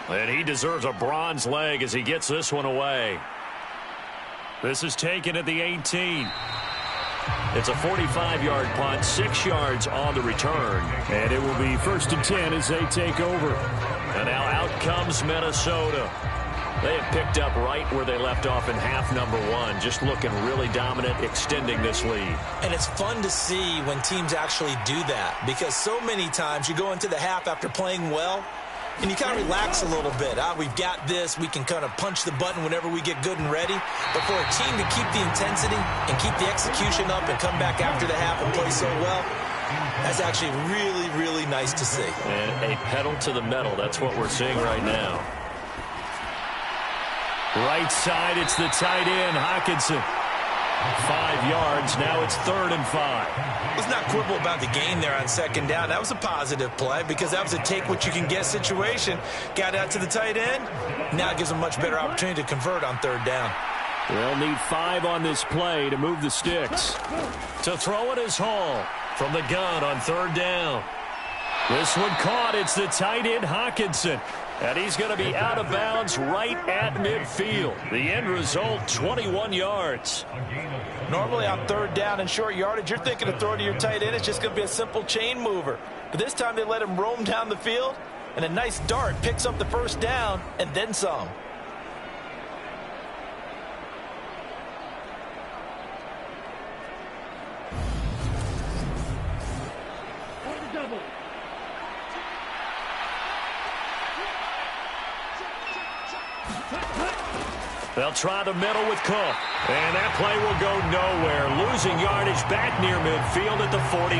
And he deserves a bronze leg as he gets this one away. This is taken at the 18. It's a 45-yard punt, 6 yards on the return. And it will be 1st and 10 as they take over. And now out comes Minnesota. They have picked up right where they left off in half number 1, just looking really dominant, extending this lead. And it's fun to see when teams actually do that, because so many times you go into the half after playing well, and you kind of relax a little bit. We've got this. We can kind of punch the button whenever we get good and ready. But for a team to keep the intensity and keep the execution up and come back after the half and play so well, that's actually really, really nice to see. And a pedal to the metal. That's what we're seeing right now. Right side, it's the tight end, Hockenson. 5 yards. Now it's 3rd and 5. Let's not quibble about the gain there on second down. That was a positive play because that was a take-what-you-can-get situation. Got out to the tight end. Now it gives them a much better opportunity to convert on 3rd down. They'll need 5 on this play to move the sticks. To throw it is Hall from the gun on 3rd down. This one caught. It's the tight end, Hockenson. And he's going to be out of bounds right at midfield. The end result, 21 yards. Normally on 3rd down and short yardage, you're thinking of throwing to your tight end. It's just going to be a simple chain mover. But this time they let him roam down the field, and a nice dart picks up the 1st down and then some. They'll try the middle with Cook. And that play will go nowhere. Losing yardage back near midfield at the 49.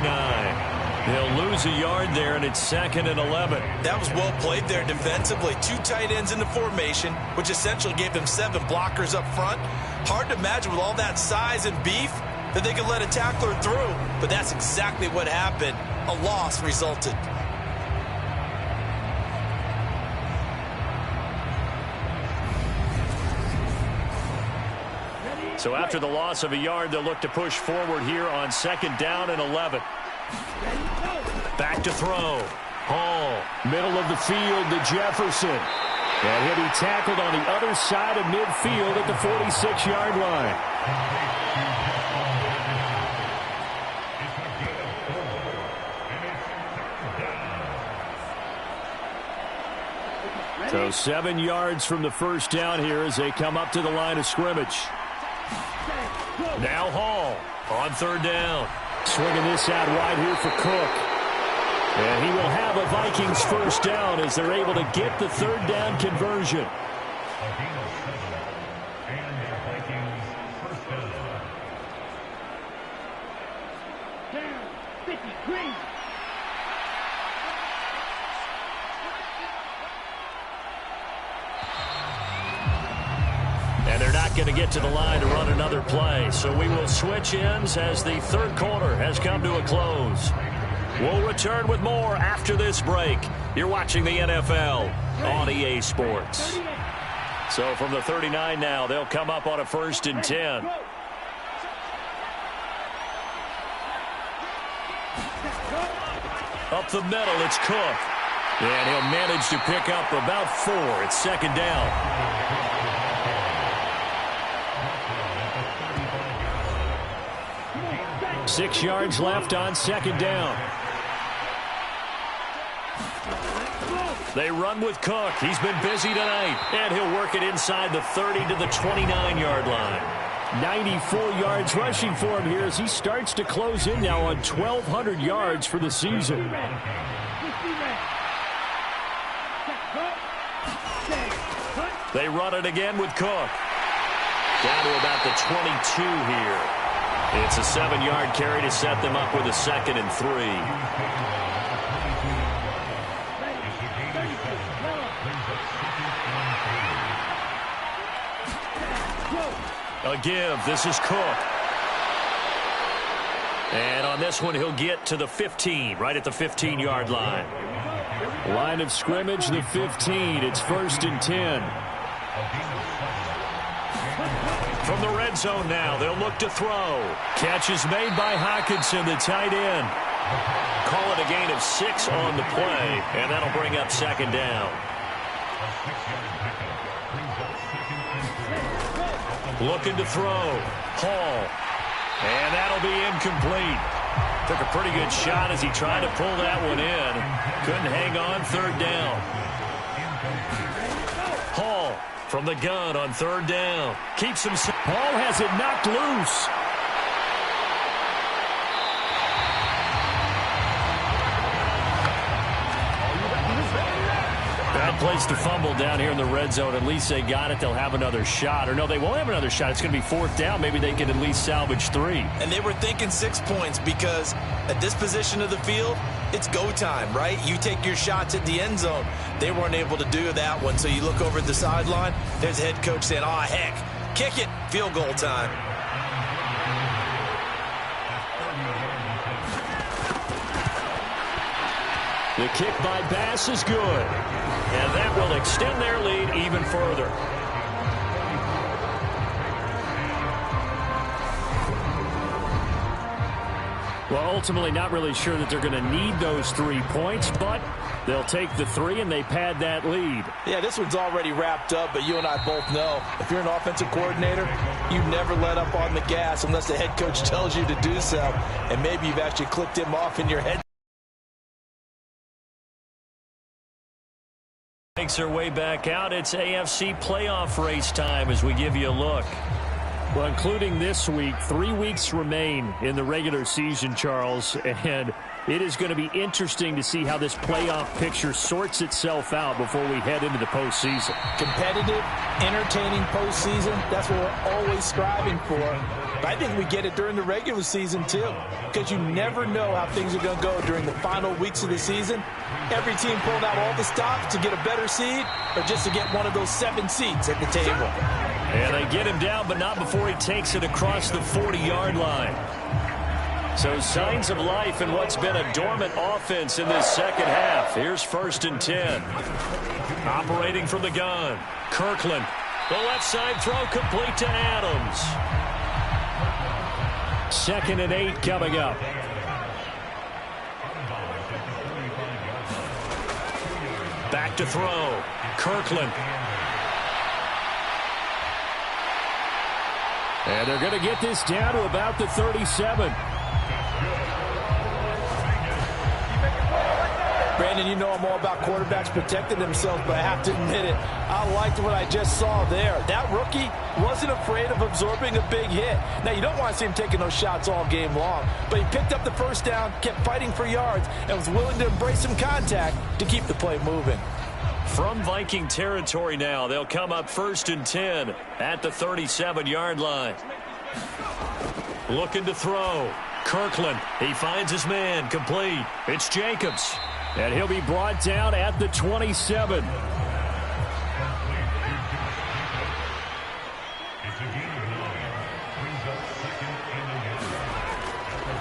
They'll lose a yard there, and it's 2nd and 11. That was well played there defensively. 2 tight ends in the formation, which essentially gave them 7 blockers up front. Hard to imagine with all that size and beef that they could let a tackler through. But that's exactly what happened. A loss resulted. So after the loss of a yard, they'll look to push forward here on 2nd down and 11. Back to throw. Hall. Middle of the field to Jefferson. And he'll be tackled on the other side of midfield at the 46-yard line. So 7 yards from the 1st down here as they come up to the line of scrimmage. Now Hall on 3rd down. Swinging this out wide here for Cook. And he will have a Vikings 1st down as they're able to get the 3rd down conversion. And they're not going to get to the line to run another play. So we will switch ends as the 3rd quarter has come to a close. We'll return with more after this break. You're watching the NFL on EA Sports. So from the 39 now, they'll come up on a 1st and 10. Up the middle, it's Cook. And he'll manage to pick up about 4. It's 2nd down. Six yards left on 2nd down. They run with Cook. He's been busy tonight. And he'll work it inside the 30 to the 29-yard line. 94 yards rushing for him here as he starts to close in now on 1,200 yards for the season. They run it again with Cook. Down to about the 22 here. It's a 7-yard carry to set them up with a 2nd and 3. A give. This is Cook. And on this one, he'll get to the 15, right at the 15-yard line. Line of scrimmage, the 15. It's 1st and 10. From the red zone now, they'll look to throw. Catch is made by Hockenson, the tight end. Call it a gain of 6 on the play, and that'll bring up 2nd down. Looking to throw. Hall. And that'll be incomplete. Took a pretty good shot as he tried to pull that one in. Couldn't hang on, 3rd down. Hall from the gun on 3rd down. Keeps him. Hall has it knocked loose. Bad place to fumble down here in the red zone. At least they got it. They'll have another shot. Or no, they won't have another shot. It's going to be 4th down. Maybe they can at least salvage 3. And they were thinking 6 points because at this position of the field, it's go time, right? You take your shots at the end zone. They weren't able to do that one. So you look over at the sideline. There's the head coach saying, oh, heck, kick it. Field goal time. The kick by Bass is good. And that will extend their lead even further. Well, ultimately not really sure that they're going to need those 3 points, but they'll take the 3 and they pad that lead. Yeah, this one's already wrapped up, but you and I both know if you're an offensive coordinator, you never let up on the gas unless the head coach tells you to do so. And maybe you've actually clicked him off in your head. Makes their way back out. It's AFC playoff race time as we give you a look. Well, including this week, 3 weeks remain in the regular season, Charles, and it is going to be interesting to see how this playoff picture sorts itself out before we head into the postseason. Competitive, entertaining postseason, that's what we're always striving for. But I think we get it during the regular season, too, because you never know how things are going to go during the final weeks of the season. Every team pulled out all the stops to get a better seed or just to get one of those 7 seats at the table. And they get him down, but not before he takes it across the 40-yard line. So signs of life in what's been a dormant offense in this second half. Here's 1st and 10. Operating from the gun. Kirkland. The left side throw complete to Adams. 2nd and 8 coming up. Back to throw. Kirkland. And they're going to get this down to about the 37. Brandon, you know I'm all about quarterbacks protecting themselves, but I have to admit it. I liked what I just saw there. That rookie wasn't afraid of absorbing a big hit. Now, you don't want to see him taking those shots all game long, but he picked up the 1st down, kept fighting for yards, and was willing to embrace some contact to keep the play moving. From Viking territory now, they'll come up 1st and 10 at the 37-yard line. Looking to throw. Kirkland, he finds his man, complete. It's Jacobs. And he'll be brought down at the 27.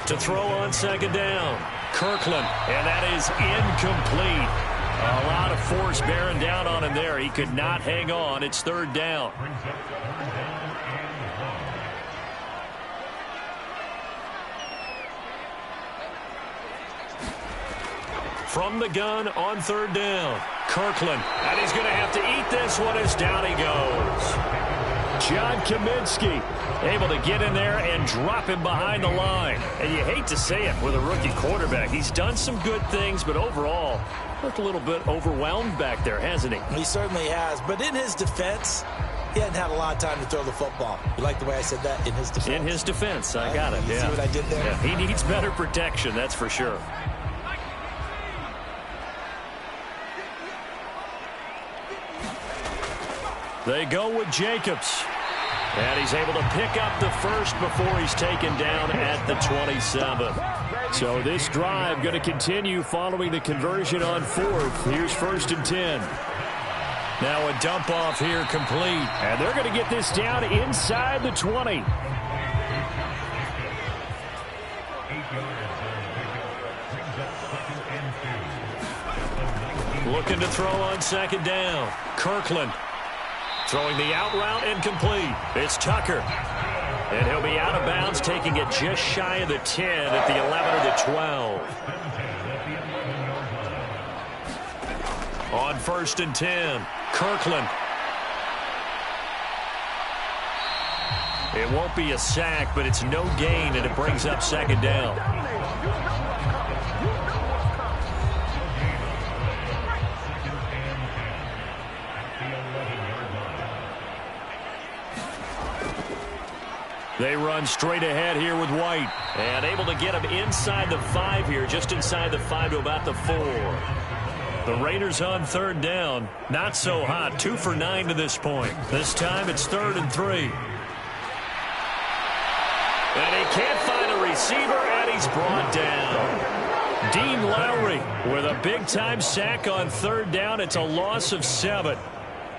To throw on 2nd down. Kirkland, and that is incomplete. A lot of force bearing down on him there. He could not hang on. It's third down. From the gun on third down, Kirkland. And he's going to have to eat this one as down he goes. John Kaminsky able to get in there and drop him behind the line. And you hate to say it with a rookie quarterback. He's done some good things, but overall, looked a little bit overwhelmed back there, hasn't he? He certainly has. But in his defense, he hadn't had a lot of time to throw the football. You like the way I said that? In his defense? In his defense. I got it. You yeah. see what I did there? Yeah, he needs better protection, that's for sure. They go with Jacobs. And he's able to pick up the first before he's taken down at the 27. So this drive going to continue following the conversion on fourth. Here's 1st and 10. Now a dump off here complete. And they're going to get this down inside the 20. Looking to throw on 2nd down. Kirkland. Throwing the out route incomplete. It's Tucker. And he'll be out of bounds, taking it just shy of the 10 at the 11 or the 12. On 1st and 10, Kirkland. It won't be a sack, but it's no gain, and it brings up 2nd down. They run straight ahead here with White. And able to get him inside the 5 here, just inside the 5 to about the 4. The Raiders on 3rd down. Not so hot. 2 for 9 to this point. This time it's 3rd and 3. And he can't find a receiver, and he's brought down. Dean Lowry with a big-time sack on 3rd down. It's a loss of 7.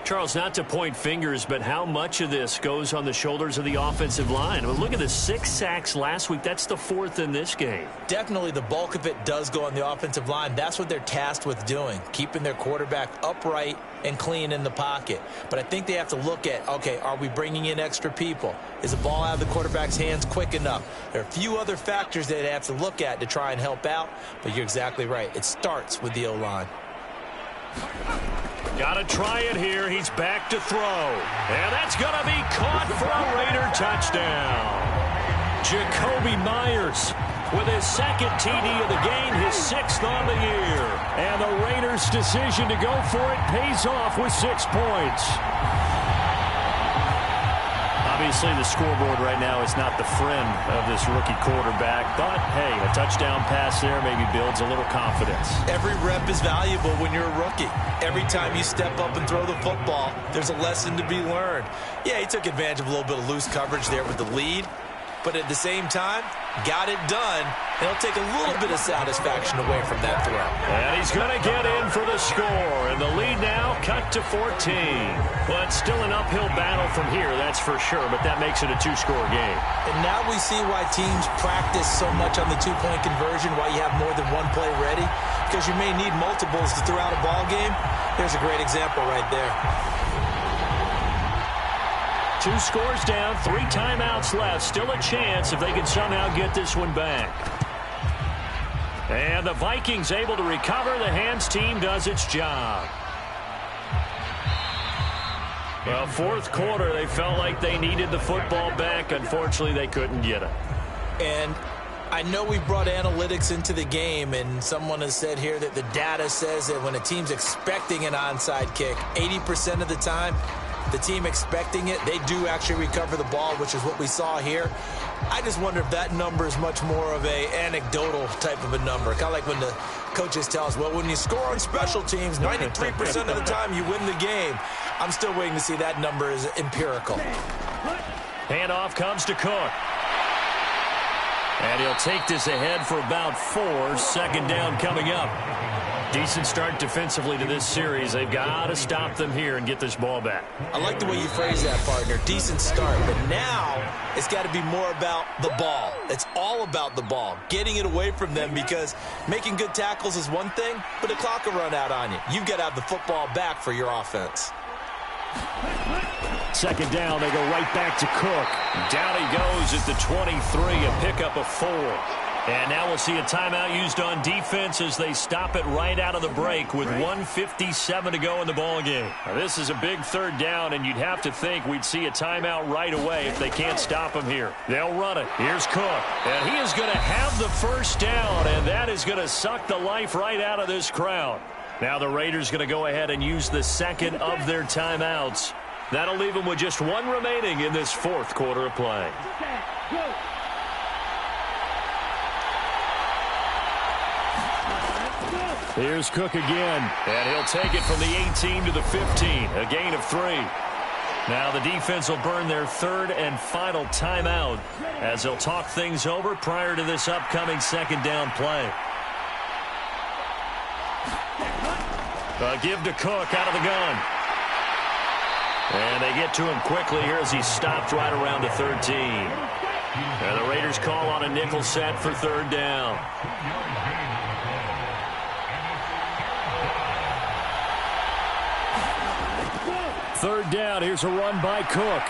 Charles, not to point fingers, but how much of this goes on the shoulders of the offensive line? I mean, look at the 6 sacks last week. That's the 4th in this game. Definitely the bulk of it does go on the offensive line. That's what they're tasked with doing, keeping their quarterback upright and clean in the pocket. But I think they have to look at, okay, are we bringing in extra people? Is the ball out of the quarterback's hands quick enough? There are a few other factors that they have to look at to try and help out, but you're exactly right. It starts with the O-line. Got to try it here. He's back to throw. And that's going to be caught for a Raider touchdown. Jacoby Myers with his 2nd TD of the game, his 6th on the year. And the Raiders' decision to go for it pays off with 6 points. Obviously, the scoreboard right now is not the friend of this rookie quarterback. But, hey, a touchdown pass there maybe builds a little confidence. Every rep is valuable when you're a rookie. Every time you step up and throw the football, there's a lesson to be learned. Yeah, he took advantage of a little bit of loose coverage there with the lead. But at the same time, got it done. And he'll take a little bit of satisfaction away from that throw. And he's going to get in for the score. And the lead now cut to 14. But still an uphill battle from here, that's for sure. But that makes it a 2-score game. And now we see why teams practice so much on the 2-point conversion, why you have more than one play ready. Because you may need multiples to throw out a ball game. There's a great example right there. 2 scores down, 3 timeouts left. Still a chance if they can somehow get this one back. And the Vikings able to recover. The hands team does its job. Well, 4th quarter, they felt like they needed the football back. Unfortunately, they couldn't get it. And I know we brought analytics into the game, and someone has said here that the data says that when a team's expecting an onside kick, 80% of the time, the team expecting it, they do actually recover the ball, which is what we saw here. I just wonder if that number is much more of a anecdotal type of a number. Kind of like when the coaches tell us, well, when you score on special teams, 93% of the time you win the game. I'm still waiting to see that number is empirical. Handoff comes to Cook. And he'll take this ahead for about 4. 2nd down coming up. Decent start defensively to this series. They've got to stop them here and get this ball back. I like the way you phrase that, partner. Decent start. But now it's got to be more about the ball. It's all about the ball. Getting it away from them, because making good tackles is one thing, but the clock will run out on you. You've got to have the football back for your offense. Second down, they go right back to Cook. Down he goes at the 23, a pickup of 4. And now we'll see a timeout used on defense as they stop it right out of the break with 1:57 to go in the ballgame. This is a big third down, and you'd have to think we'd see a timeout right away if they can't stop him here. They'll run it. Here's Cook. And he is going to have the first down, and that is going to suck the life right out of this crowd. Now the Raiders going to go ahead and use the second of their timeouts. That'll leave them with just one remaining in this fourth quarter of play. Here's Cook again, and he'll take it from the 18 to the 15, a gain of 3. Now the defense will burn their third and final timeout as they'll talk things over prior to this upcoming second down play. A give to Cook out of the gun. And they get to him quickly here as he's stopped right around the 13. And the Raiders call on a nickel set for third down. Third down, here's a run by Cook.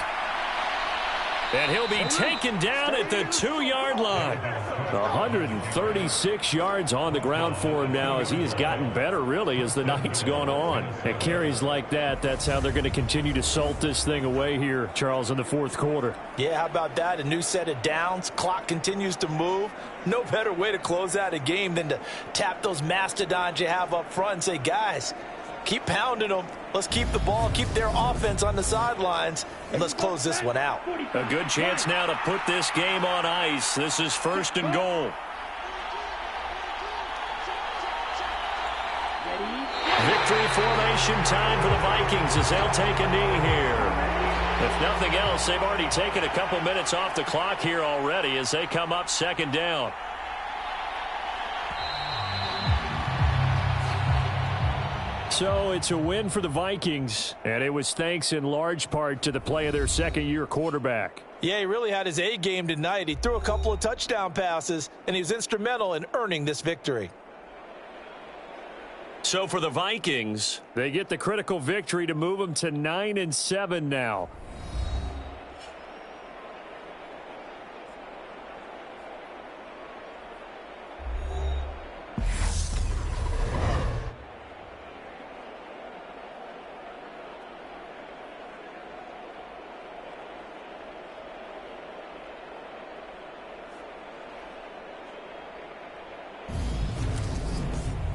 And he'll be taken down at the 2-yard line. 136 yards on the ground for him now as he has gotten better, really, as the night's gone on. And carries like that, that's how they're going to continue to salt this thing away here, Charles, in the fourth quarter. Yeah, how about that? A new set of downs. Clock continues to move. No better way to close out a game than to tap those mastodons you have up front and say, guys, keep pounding them. Let's keep the ball, keep their offense on the sidelines, and let's close this one out. A good chance now to put this game on ice. This is first and goal. Victory formation time for the Vikings as they'll take a knee here. If nothing else, they've already taken a couple minutes off the clock here already as they come up second down. So it's a win for the Vikings, and it was thanks in large part to the play of their second-year quarterback. Yeah, he really had his A game tonight. He threw a couple of touchdown passes, and he was instrumental in earning this victory. So for the Vikings, they get the critical victory to move them to 9-7 now.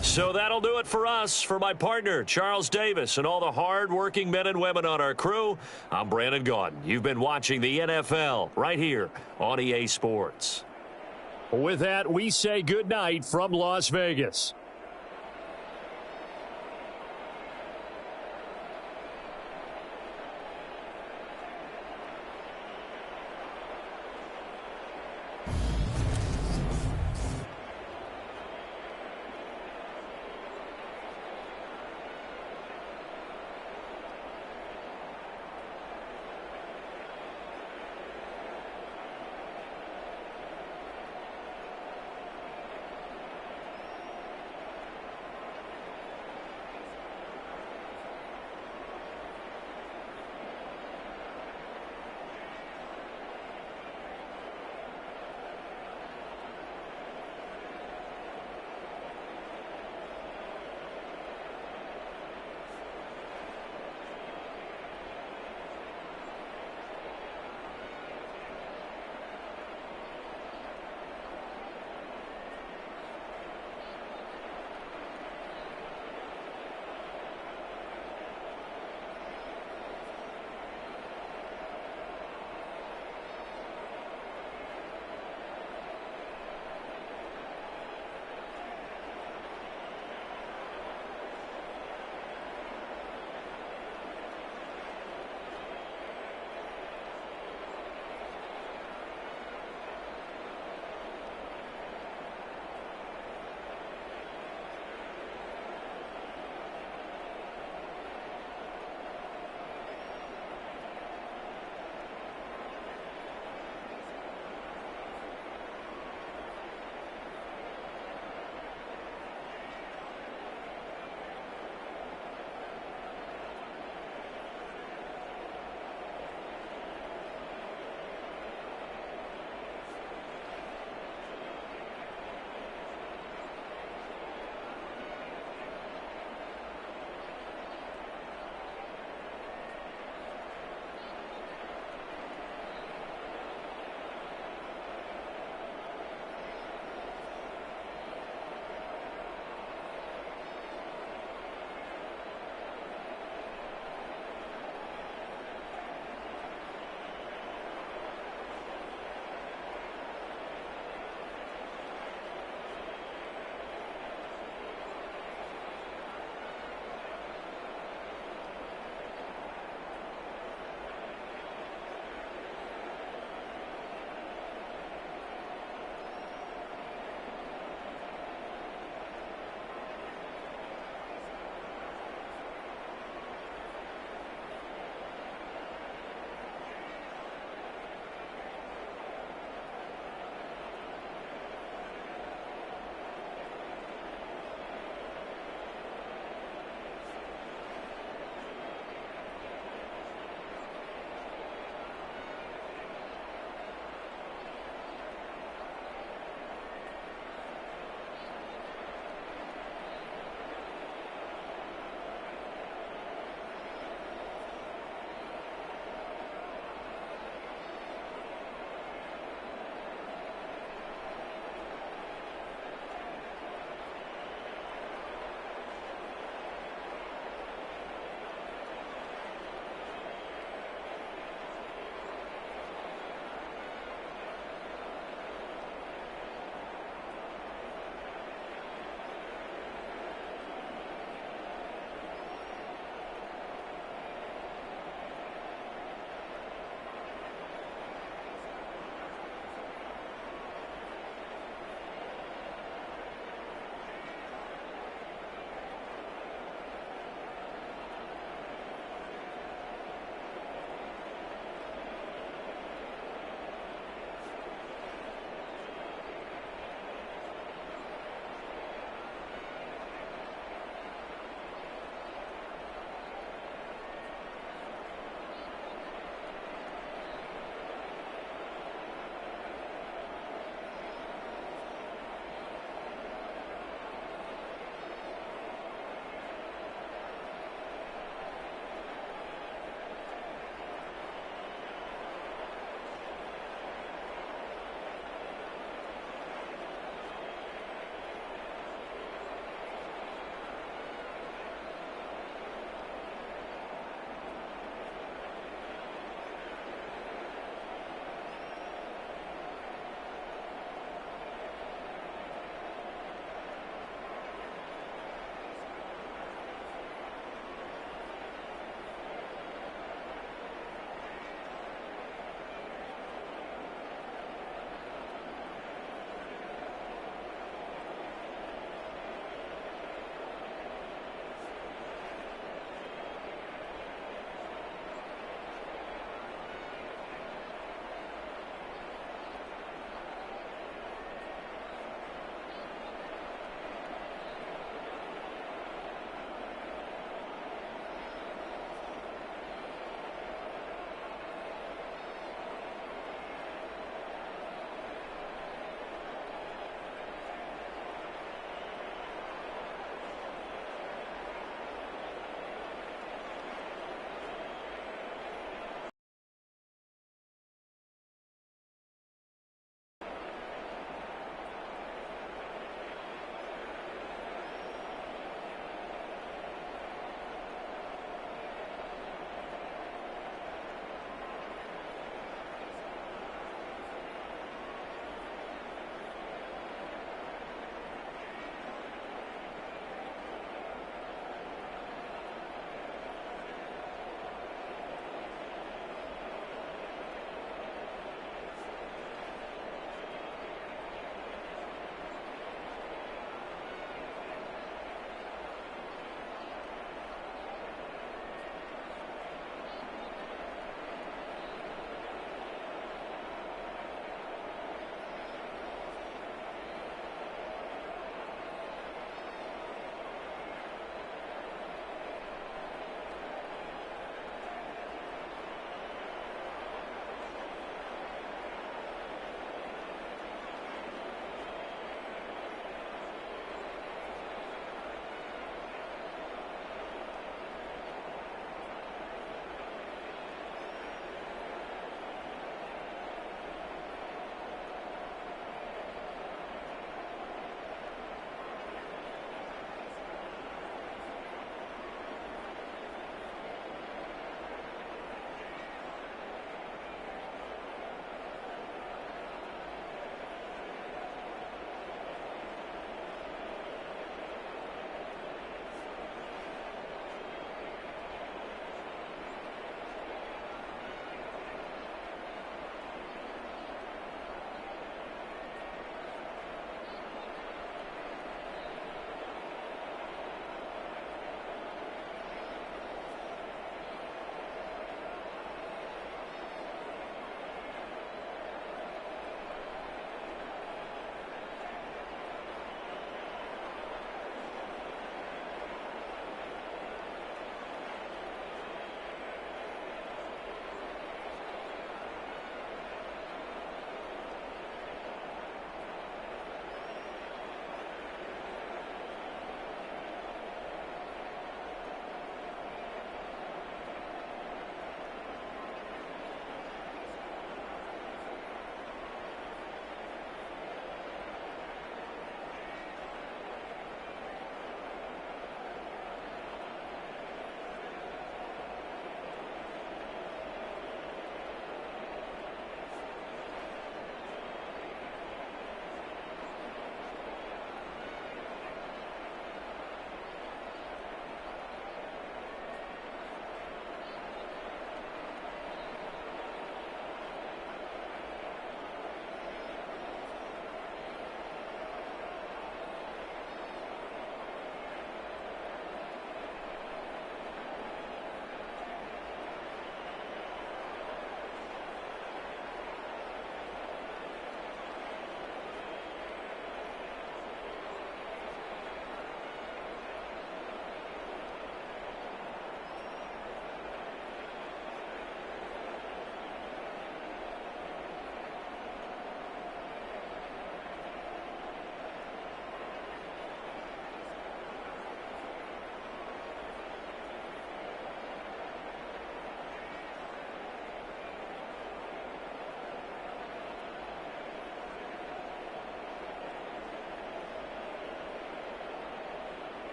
So that'll do it for us. For my partner, Charles Davis, and all the hard-working men and women on our crew, I'm Brandon Gaudin. You've been watching the NFL right here on EA Sports. With that, we say goodnight from Las Vegas.